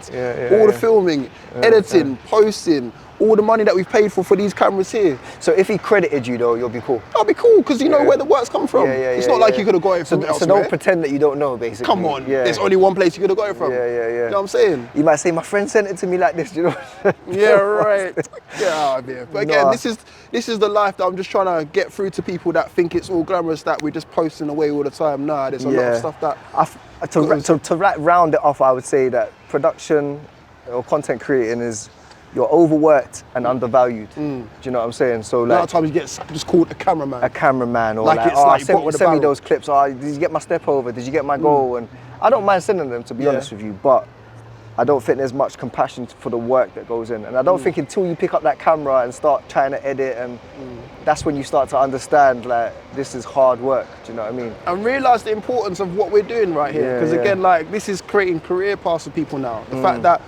All the filming, editing, posting, all the money that we've paid for these cameras here. So if he credited you though, you'll be cool. I'll be cool, because you know where the work's come from. It's not like you could have got it from elsewhere. So don't pretend that you don't know, basically. Come on, there's only one place you could have got it from. Yeah. You know what I'm saying? You might say, my friend sent it to me like this, you know? Yeah, right. Get out of here. But again, this is the life that I'm just trying to get through to people that think it's all glamorous, that we're just posting away all the time. Nah, there's a lot of stuff that... To round it off, I would say that production or content creating is, you're overworked and undervalued. Do you know what I'm saying? So a lot of times you get just called a cameraman. A cameraman, or like it's like send me those clips. Did you get my step over? Did you get my goal? And I don't mind sending them, to be honest with you, but I don't think there's much compassion for the work that goes in. And I don't think until you pick up that camera and start trying to edit, and that's when you start to understand, like, this is hard work. Do you know what I mean? And realise the importance of what we're doing right here. Because again, like, this is creating career paths for people now. The fact that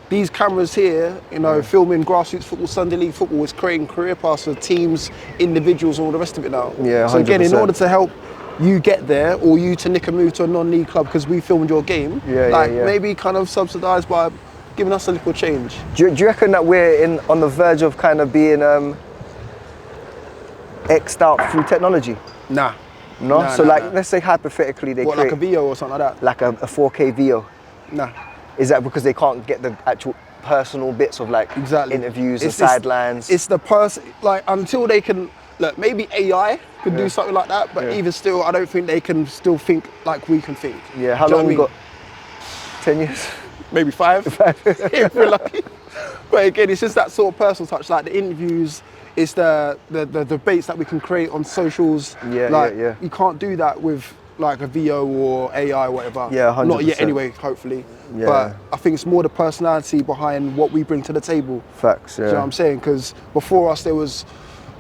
these cameras here, you know, filming grassroots football, Sunday League football, is creating career paths for teams, individuals, and all the rest of it now. Yeah, 100%. So again, in order to help you get there, or you to nick a move to a non-league club because we filmed your game, maybe kind of subsidised by giving us a little change. Do you reckon that we're on the verge of kind of being X'd out through technology? Nah. No? So let's say hypothetically they create... like a VO or something like that? Like a 4K VO? Nah. Is that because they can't get the actual personal bits of like interviews and sidelines? It's the person, like, until they can, look, maybe AI could do something like that, but even still, I don't think they can still think like we can think. Yeah, how long we got? 10 years? Maybe 5, if we're lucky. But again, it's just that sort of personal touch, like the interviews, it's the debates that we can create on socials. You can't do that with like a VO or AI or whatever. Yeah, 100%. Not yet anyway, hopefully. Yeah. But I think it's more the personality behind what we bring to the table. Facts, yeah. Do you know what I'm saying? Because before us there was,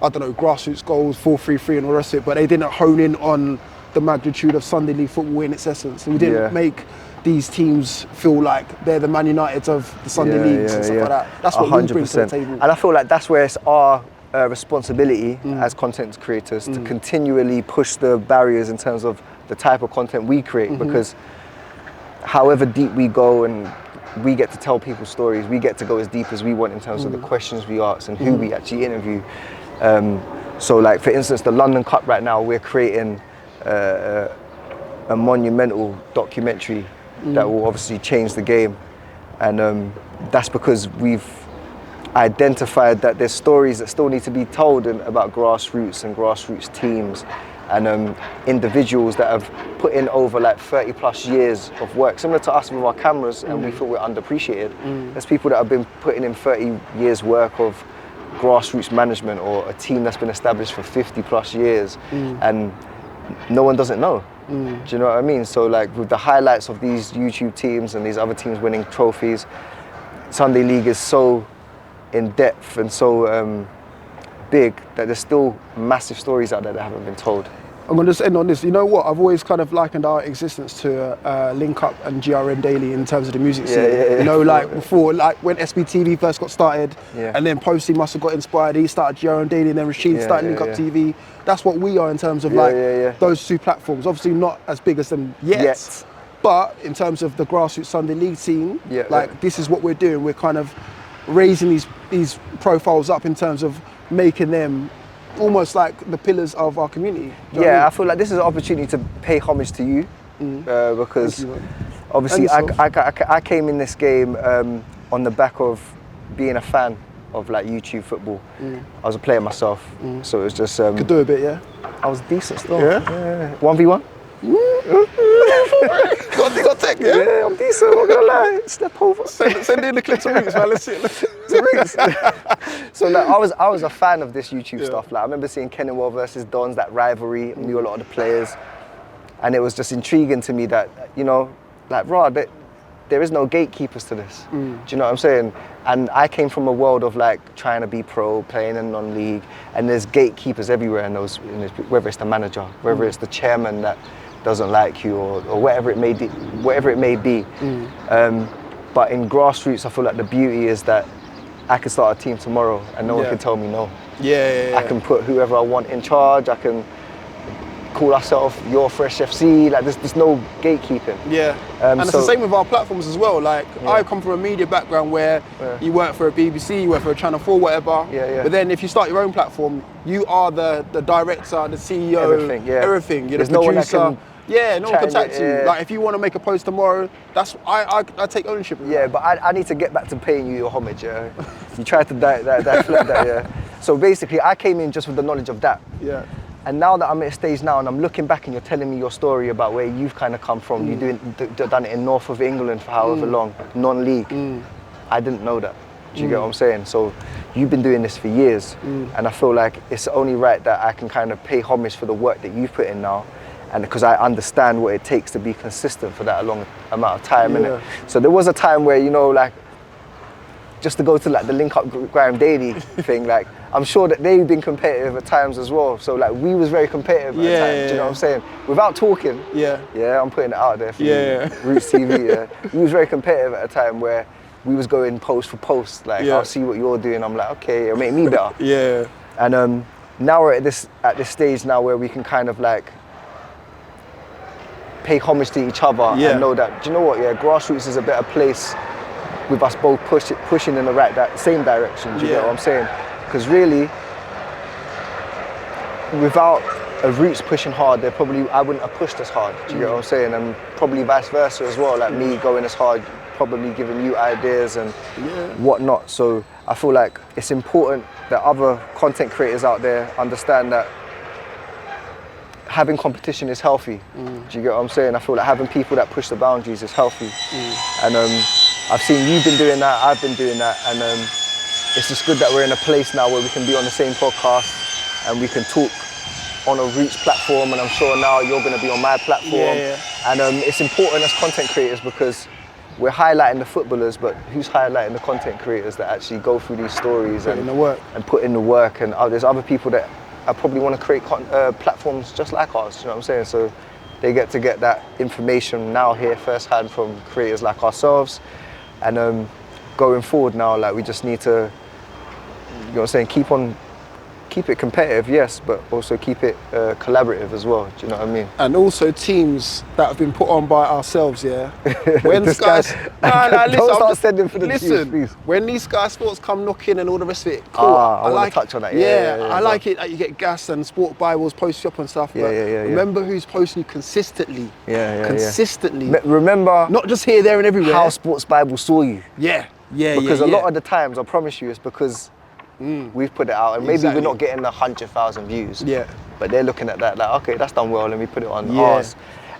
I don't know, grassroots goals, 4-3-3 and all the rest of it, but they didn't hone in on the magnitude of Sunday League football in its essence. And we didn't make these teams feel like they're the Man Uniteds of the Sunday Leagues and stuff like that. That's what 100%. We bring to the table. And I feel like that's where it's our responsibility as content creators to continually push the barriers in terms of the type of content we create, because however deep we go and we get to tell people stories, we get to go as deep as we want in terms of the questions we ask and who we actually interview. So like, for instance, the London Cup right now, we're creating a monumental documentary that will obviously change the game. And that's because we've identified that there's stories that still need to be told about grassroots and grassroots teams and individuals that have put in over like 30 plus years of work, similar to us with our cameras, and we feel we're underappreciated. There's people that have been putting in 30 years work of grassroots management, or a team that's been established for 50 plus years, and no one doesn't know. Do you know what I mean? So like, with the highlights of these YouTube teams and these other teams winning trophies, Sunday League is so in depth and so big that there's still massive stories out there that haven't been told. I'm going to just end on this. You know what? I've always kind of likened our existence to Link Up and GRN Daily in terms of the music scene. You know, like before, like when SBTV first got started, and then Posty must have got inspired. He started GRN Daily, and then Rashid started Link Up TV. That's what we are in terms of those two platforms. Obviously not as big as them yet. But in terms of the grassroots Sunday League team, this is what we're doing. We're kind of raising these profiles up in terms of making them almost like the pillars of our community. I feel like this is an opportunity to pay homage to you, because obviously I came in this game on the back of being a fan of like YouTube football. I was a player myself, so it was just could do a bit, yeah. I was decent still. 1v1. got tech, yeah, I'm decent. I'm not gonna lie. Step over. Send in the clip to Rootz, man. Let's see it. So like, I was a fan of this YouTube stuff. Like I remember seeing Kenilworth versus Dons, that rivalry. I knew a lot of the players, and it was just intriguing to me that there is no gatekeepers to this. Do you know what I'm saying? And I came from a world of like trying to be pro, playing in non-league, and there's gatekeepers everywhere in those, whether it's the manager, whether it's the chairman that doesn't like you, or whatever it may be. But in grassroots, I feel like the beauty is that I can start a team tomorrow and no one can tell me no. I can put whoever I want in charge. I can call ourselves Your Fresh FC. Like there's no gatekeeping. And it's the same with our platforms as well. Like I come from a media background where you work for a BBC, you work for a Channel 4, whatever. But then if you start your own platform, you are the director, the CEO, everything. You're the producer. No one contacts you. Like if you want to make a post tomorrow, that's I take ownership of that. But I need to get back to paying you your homage. You tried to deflect that. So basically, I came in just with the knowledge of that. And now that I'm at a stage now and I'm looking back and you're telling me your story about where you've kind of come from, you've done it in north of England for however long, non-league. I didn't know that. Do you get what I'm saying? So you've been doing this for years, and I feel like it's only right that I can kind of pay homage for the work that you've put in now, and because I understand what it takes to be consistent for that long amount of time. Innit? So there was a time where, like, just to go to like the Link Up Grime Daily thing, like I'm sure that they've been competitive at times as well. So like we was very competitive at times, do you know what I'm saying? Without talking, I'm putting it out there for you, Rootz TV, we was very competitive at a time where we was going post for post, like I'll see what you're doing, I'm like, okay, it'll make me better. And now we're at this stage now where we can kind of like pay homage to each other and know that, do you know what, grassroots is a better place with us both pushing in the same direction, do you get what I'm saying? Because really, without a Rootz pushing hard, I wouldn't have pushed as hard, do you get what I'm saying? And probably vice versa as well, like me going as hard, probably giving you ideas and whatnot. So I feel like it's important that other content creators out there understand that having competition is healthy. Do you get what I'm saying? I feel like having people that push the boundaries is healthy. And I've seen you've been doing that, I've been doing that, and it's just good that we're in a place now where we can be on the same podcast and we can talk on a Rootz platform, and I'm sure now you're going to be on my platform. And it's important as content creators because we're highlighting the footballers, but who's highlighting the content creators that actually go through these stories and put in the work, and there's other people that I probably want to create platforms just like ours, you know what I'm saying? So they get to get that information now here firsthand from creators like ourselves. And going forward now, like we just need to, you know what I'm saying, keep it competitive, yes, but also keep it collaborative as well. Do you know what I mean? And also teams that have been put on by ourselves, When this guys, don't start sending for the teams, please. When these Sky Sports come knocking and all the rest of it, cool. I like to touch on that. I like it that you get gas and Sport Bibles post you up and stuff. Remember who's posting you consistently. Consistently. Remember, not just here, there, and everywhere. How Sports Bible saw you. Because a lot of the times, I promise you, it's because we've put it out, and maybe we're not getting 100,000 views. But they're looking at that like, okay, that's done well, let me put it on ours.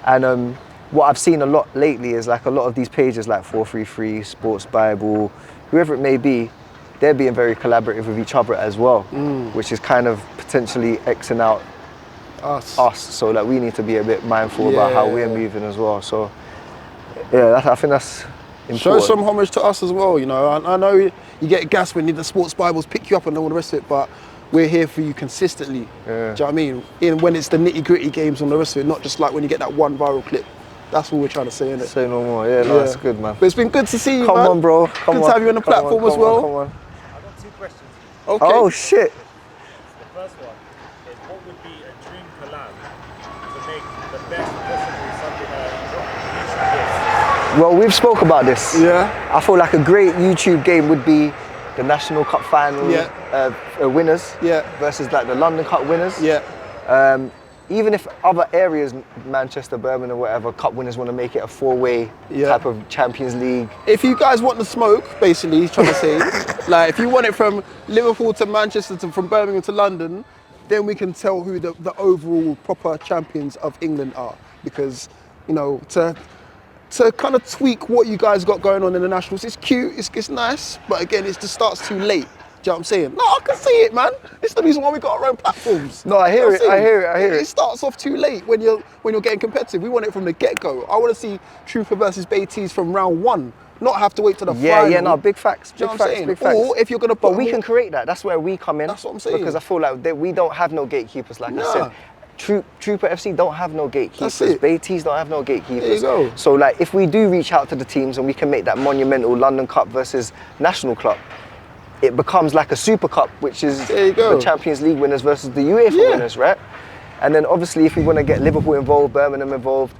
And what I've seen a lot lately is like a lot of these pages like 433, Sports Bible, whoever it may be, they're being very collaborative with each other as well, which is kind of potentially Xing out us. So like we need to be a bit mindful about how we're moving as well. So I think that's important. Show some homage to us as well, you know. I know you get gas when the Sports Bibles pick you up and all the rest of it, but we're here for you consistently. Do you know what I mean? When it's the nitty-gritty games and the rest of it, not just like when you get that one viral clip. That's what we're trying to say, innit? Say no more. Yeah, no, that's good, man. But it's been good to see you, man. Come on, bro. Come good on. to have you on the platform as well. Come on. I've got 2 questions. Okay. Oh, shit. The first one is, what would be a dream collab to make the best possible YouTube gift? Well, we've spoke about this. Yeah. I feel like a great YouTube game would be the National Cup final winners versus like the London Cup winners. Yeah. Even if other areas, Manchester, Birmingham, whatever, cup winners want to make it a 4-way type of Champions League. If you guys want the smoke, basically, he's trying to say, like, if you want it from Liverpool to Manchester from Birmingham to London, then we can tell who the overall proper champions of England are. Because, you know, to kind of tweak what you guys got going on in the Nationals, it's cute, it's nice, but again, it just starts too late. Do you know what I'm saying? No, I can see it, man. It's the reason why we got our own platforms. No, I hear it. I hear it. It starts off too late when you're getting competitive. We want it from the get-go. I want to see Trooper versus Baiteze from round 1, not have to wait till the final. Yeah, no, big facts. Do you know what I'm saying? Big facts. Or if you're gonna put, but we can create that. That's where we come in. That's what I'm saying. Because I feel like we don't have no gatekeepers, like I said. Trooper FC don't have no gatekeepers. Baiteze don't have no gatekeepers. There you go. So like, if we do reach out to the teams and we can make that monumental London Cup versus National Cup, it becomes like a Super Cup, which is the Champions League winners versus the UEFA winners, right? And then obviously, if we want to get Liverpool involved, Birmingham involved,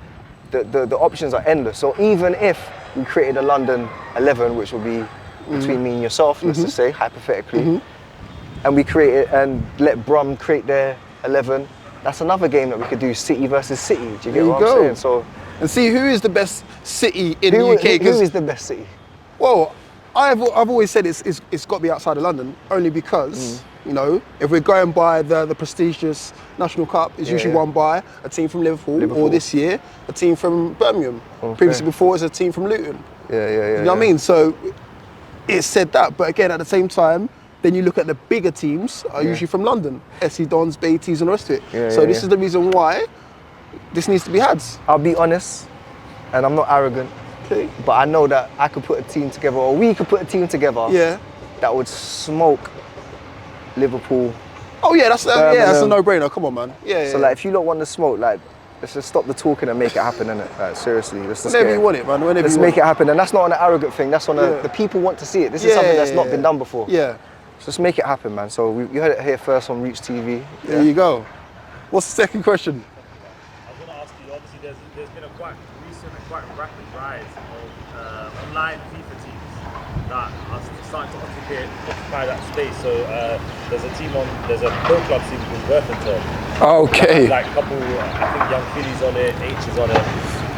the options are endless. So even if we created a London 11, which will be between me and yourself, let's just say, hypothetically, and we create it and let Brum create their 11, that's another game that we could do, City versus City. Do you get what I'm saying? So, and see who is the best City in the UK. Who is the best City? Well, I've always said it's got to be outside of London, only because, you know, if we're going by the prestigious National Cup, it's usually won by a team from Liverpool, or this year, a team from Birmingham. Previously before, it was a team from Luton. You know what I mean? So it said that, but again, at the same time, then you look at the bigger teams are usually from London, SC Dons, Baiteze and the rest of it. So this is the reason why this needs to be had. I'll be honest, and I'm not arrogant, but I know that I could put a team together, or we could put a team together that would smoke Liverpool. Oh yeah, that's a no-brainer. Come on, man. So like, if you don't want the smoke, like, let's just stop the talking and make it happen, innit? Like, seriously, let's just whenever you want it, man. Let's make it happen, and that's not an arrogant thing. That's on the people want to see it. This is something that's not been done before. So just make it happen, man. So you heard it here first on Rootz TV. There you go. What's the second question? I was going to ask you, obviously there's been a quite recent and quite rapid rise of online FIFA teams that are starting to occupy that space. So there's a pro club team called Worthington. Okay. Like a couple, I think Young Phillies on it, H is on it.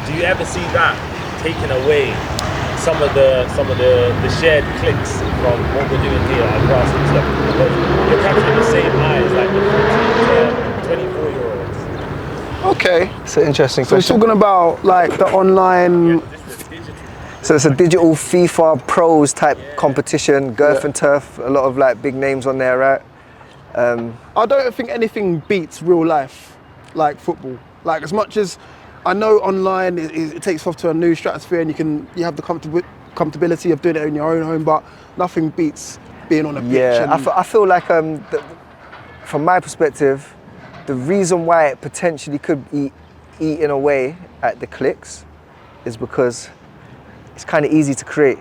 Do you ever see that taking away some of the shared clicks from what we're doing here at grassroots level? Because you're catching the same eyes like the 14 to 24-year-olds. Okay. It's an interesting question. So we're talking about like the online. So it's a digital FIFA pros type competition, Girth and Turf, a lot of like big names on there, right? I don't think anything beats real life, like football. Like, as much as I know online it takes off to a new stratosphere and you have the comfortability of doing it in your own home, but nothing beats being on a pitch. Yeah, I feel like from my perspective, the reason why it potentially could be eaten away at the clicks is because it's kind of easy to create.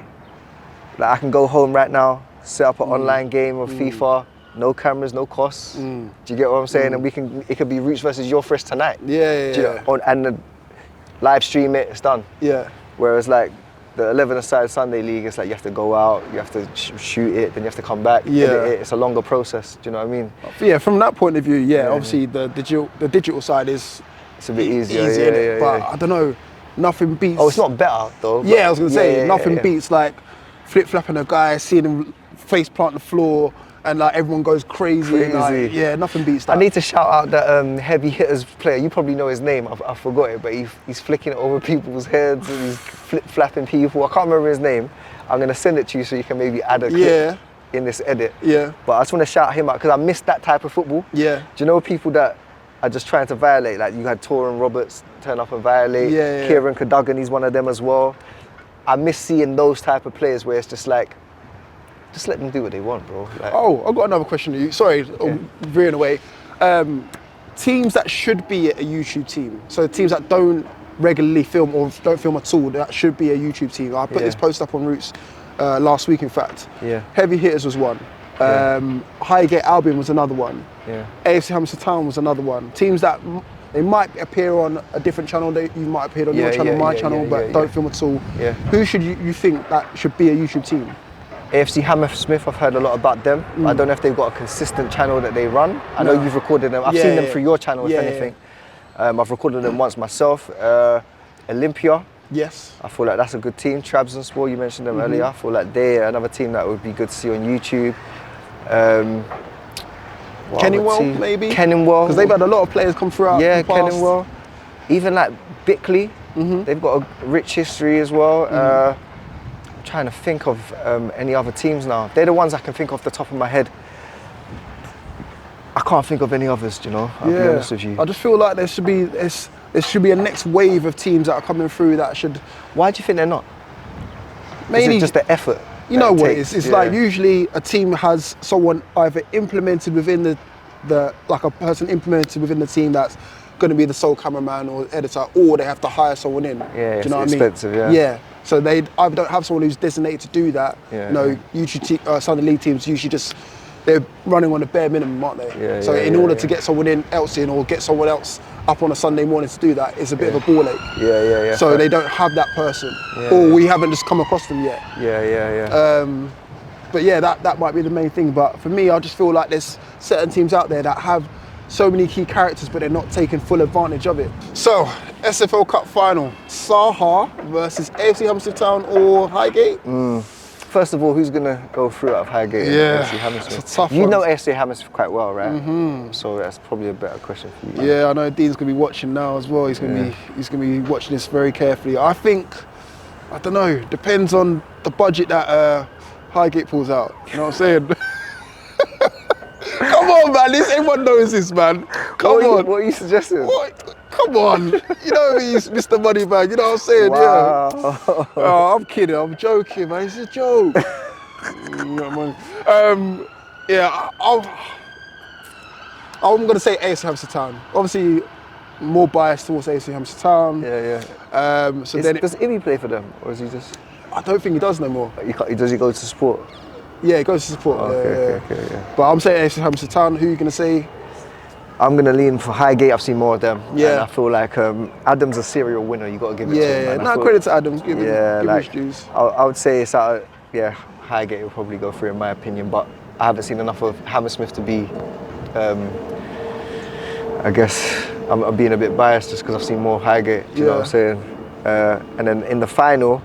Like, I can go home right now, set up an online game of FIFA, no cameras, no costs. Do you get what I'm saying? And it could be Rootz versus Your Fresh tonight. And live stream it, it's done. Whereas like the 11-a-side Sunday league, it's like you have to go out, you have to shoot it, then you have to come back. It's a longer process. Do you know what I mean? Yeah, from that point of view, obviously the digital side it's a bit easier. But I don't know, nothing beats. Oh, it's not better though. Yeah, I was gonna say nothing beats like flip-flapping a guy, seeing him face plant the floor, and like everyone goes crazy. Like, nothing beats that. I need to shout out that heavy hitters player. You probably know his name. I forgot it, but he's flicking it over people's heads and he's flip-flapping people. I can't remember his name. I'm gonna send it to you so you can maybe add a clip in this edit. But I just want to shout him out because I missed that type of football. Do you know people that are just trying to violate? Like, you had Torin Roberts turn up and violate. Kieran Cadogan, he's one of them as well. I miss seeing those type of players where it's just like, just let them do what they want, bro. Like, Oh, I've got another question to you. Sorry, I'm veering away. Teams that should be a YouTube team. So teams that don't regularly film or don't film at all, that should be a YouTube team. I put this post up on Rootz last week, in fact. Yeah. Heavy Hitters was one. Highgate Albion was another one. Yeah. AFC Hammersmith Town was another one. Teams that they might appear on a different channel. You might appear on your channel, my channel, but don't film at all. Yeah. Who should you think that should be a YouTube team? AFC Hammersmith, I've heard a lot about them. I don't know if they've got a consistent channel that they run. I know you've recorded them. I've seen them through your channel, if anything. I've recorded them once myself. Olympia. Yes. I feel like that's a good team. Trabzonspor, you mentioned them earlier. I feel like they're another team that would be good to see on YouTube. Kenningwell, maybe? Kenningwell. Because they've had a lot of players come throughout the past. Kenningwell. Even like Bickley, they've got a rich history as well. I'm trying to think of any other teams now. They're the ones I can think off the top of my head. I can't think of any others, do you know? I'll be honest with you. I just feel like there should be a next wave of teams that are coming through that should. Why do you think they're not? Mainly Is it just the effort? You know what it is? It's like usually a team has someone either implemented within like a person implemented within the team that's going to be the sole cameraman or editor, or they have to hire someone in. Yeah, do you know what expensive, I mean? Yeah. So they either don't have someone who's designated to do that. YouTube Sunday League teams usually just they're running on the bare minimum, aren't they? So in order to get someone else in or get someone else up on a Sunday morning to do that, it's a bit of a ball ache. So they don't have that person, or we haven't just come across them yet. But yeah, that might be the main thing. But for me, I just feel like there's certain teams out there that have so many key characters, but they're not taking full advantage of it. So, SFL Cup final, Saha versus AFC Hammersmith Town or Highgate? First of all, who's going to go through out of Highgate and AFC Hammersmith? It's a tough You one. know AFC Hammersmith quite well, right? So that's probably a better question for you. Yeah, I know Dean's going to be watching now as well. He's going to be watching this very carefully. I don't know, depends on the budget that Highgate pulls out. You know what I'm saying? Come on, man. Everyone knows this, man. Come on. What are you suggesting? What? Come on. You know he's Mr. Moneyman. You know what I'm saying? Wow. Yeah. Oh, I'm kidding. I'm joking, man. It's a joke. I'm going to say AFC Hammersmith Town. Obviously, more biased towards AFC Hammersmith Town. Does Ivy play for them, or is he just? I don't think he does no more. Does he go to sport? Yeah, he goes to support. Okay. But I'm saying AFC Hammersmith Town. Who are you going to say? I'm going to lean for Highgate. I've seen more of them. Yeah. And I feel like Adam's a serial winner. You got to give it to him. Yeah, credit to Adams. Give him his dues. I would say it's out. Highgate will probably go through in my opinion, but I haven't seen enough of Hammersmith to be. I guess I'm being a bit biased just because I've seen more Highgate. Do you know what I'm saying? And then in the final,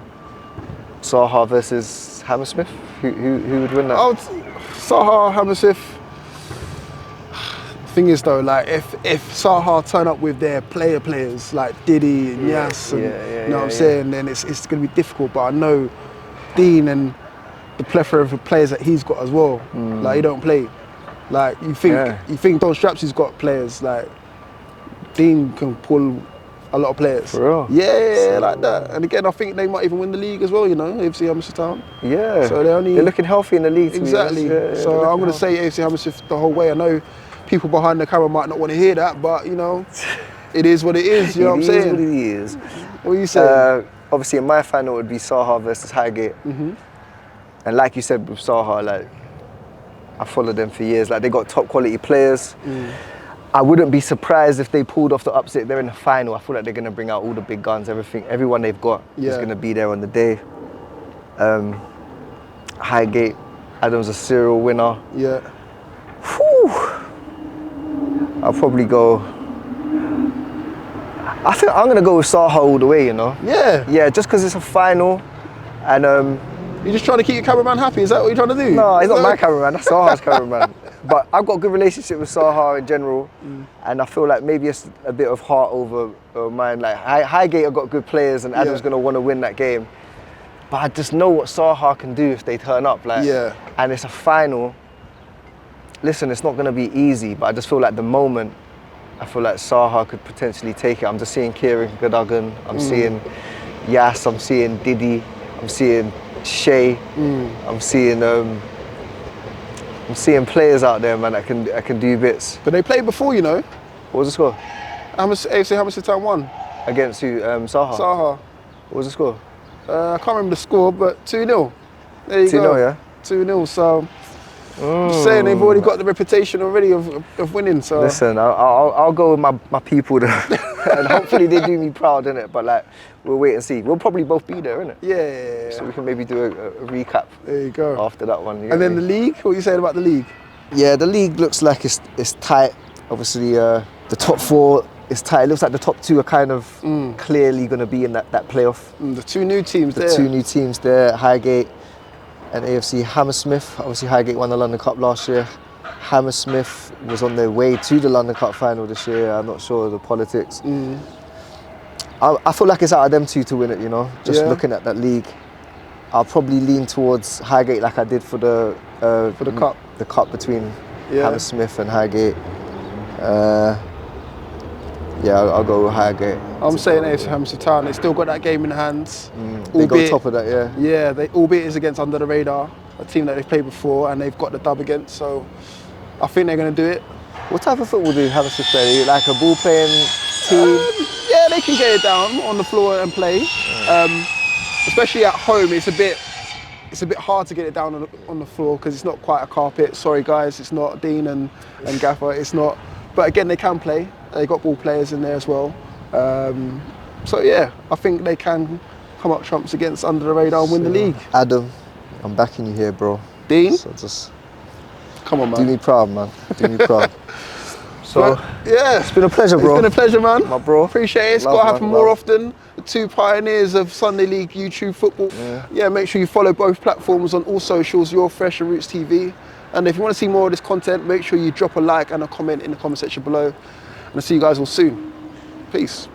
Saha versus Hammersmith. Who would win that? Saha, Hammersmith. Thing is though, like if Saha turn up with their players like Diddy and Yas, and, you know what I'm saying, then it's going to be difficult. But I know Dean and the plethora of players that he's got as well. Like he don't play. Like you think Don Strapsy's got players, like Dean can pull a lot of players. For real? Yeah, like that. And again, I think they might even win the league as well, you know, AFC Hammersmith Town. Yeah. So they're looking healthy in the league. Exactly. So I'm going to say AFC Hammersmith the whole way. I know people behind the camera might not want to hear that, but you know, it is what it is, you know what I'm saying? It is what it is. What are you saying? Obviously in my final it would be Saha versus Highgate. And like you said with Saha, like I followed them for years. Like they got top quality players. I wouldn't be surprised if they pulled off the upset. They're in the final. I feel like they're going to bring out all the big guns, everyone they've got is going to be there on the day. Highgate, Adam's a serial winner. Yeah. Whew. I'll probably go. I think I'm going to go with Saha all the way, you know? Yeah. Yeah, just because it's a final. And you're just trying to keep your cameraman happy, is that what you're trying to do? No, he's not my cameraman, that's Saha's cameraman. But I've got a good relationship with Saha in general, and I feel like maybe it's a bit of heart over mind. Like Highgate have got good players, and Adam's going to want to win that game. But I just know what Saha can do if they turn up. And it's a final. Listen, it's not going to be easy, but I just feel like the moment, I feel like Saha could potentially take it. I'm just seeing Kieran Godogan, I'm seeing Yas, I'm seeing Diddy, I'm seeing Shay, I'm seeing I'm seeing players out there, man, that can do bits. But they played before, you know. What was the score? AFC Hammersmith Town won. Against who? Saha? Saha. What was the score? I can't remember the score, but 2-0. There you 2-0, go. yeah? 2-0, so... I'm just saying they've already got the reputation already of winning, so... Listen, I'll go with my people there. And hopefully they do me proud, innit? But like, we'll wait and see. We'll probably both be there, innit? Yeah. So we can maybe do a recap. There you go. After that one. And then the league, what are you saying about the league? Yeah, the league looks like it's tight. Obviously, the top 4 is tight. It looks like the top 2 are kind of clearly going to be in that playoff. The 2 new teams there. The 2 new teams there, Highgate and AFC Hammersmith. Obviously, Highgate won the London Cup last year. Hammersmith was on their way to the London Cup final this year. I'm not sure of the politics. I feel like it's out of them 2 to win it, you know. Just looking at that league, I'll probably lean towards Highgate like I did for the cup. The cup between Hammersmith and Highgate. Yeah, I'll go with Highgate. I'm saying AFC Hammersmith Town. They still got that game in hands. They go top of that, yeah. Yeah, albeit it's against Under the Radar, a team that they've played before and they've got the dub against. So I think they're going to do it. What type of football do Hammersmith play? Like a ball playing team? Yeah, they can get it down on the floor and play. Especially at home, it's a bit hard to get it down on the floor because it's not quite a carpet. Sorry guys, it's not Dean and Gaffer. It's not. But again, they can play. They got ball players in there as well. So yeah, I think they can come up trumps against Under the Radar and win the league. Adam, I'm backing you here, bro. Dean, so just come on, man. Do me proud, man. Do me proud. So yeah, it's been a pleasure, bro. It's been a pleasure, man. My bro. Appreciate it. It's got to happen more often. The 2 pioneers of Sunday League YouTube football. Yeah, make sure you follow both platforms on all socials. You're Fresh and Rootz TV. And if you want to see more of this content, make sure you drop a like and a comment in the comment section below. And I'll see you guys all soon. Peace.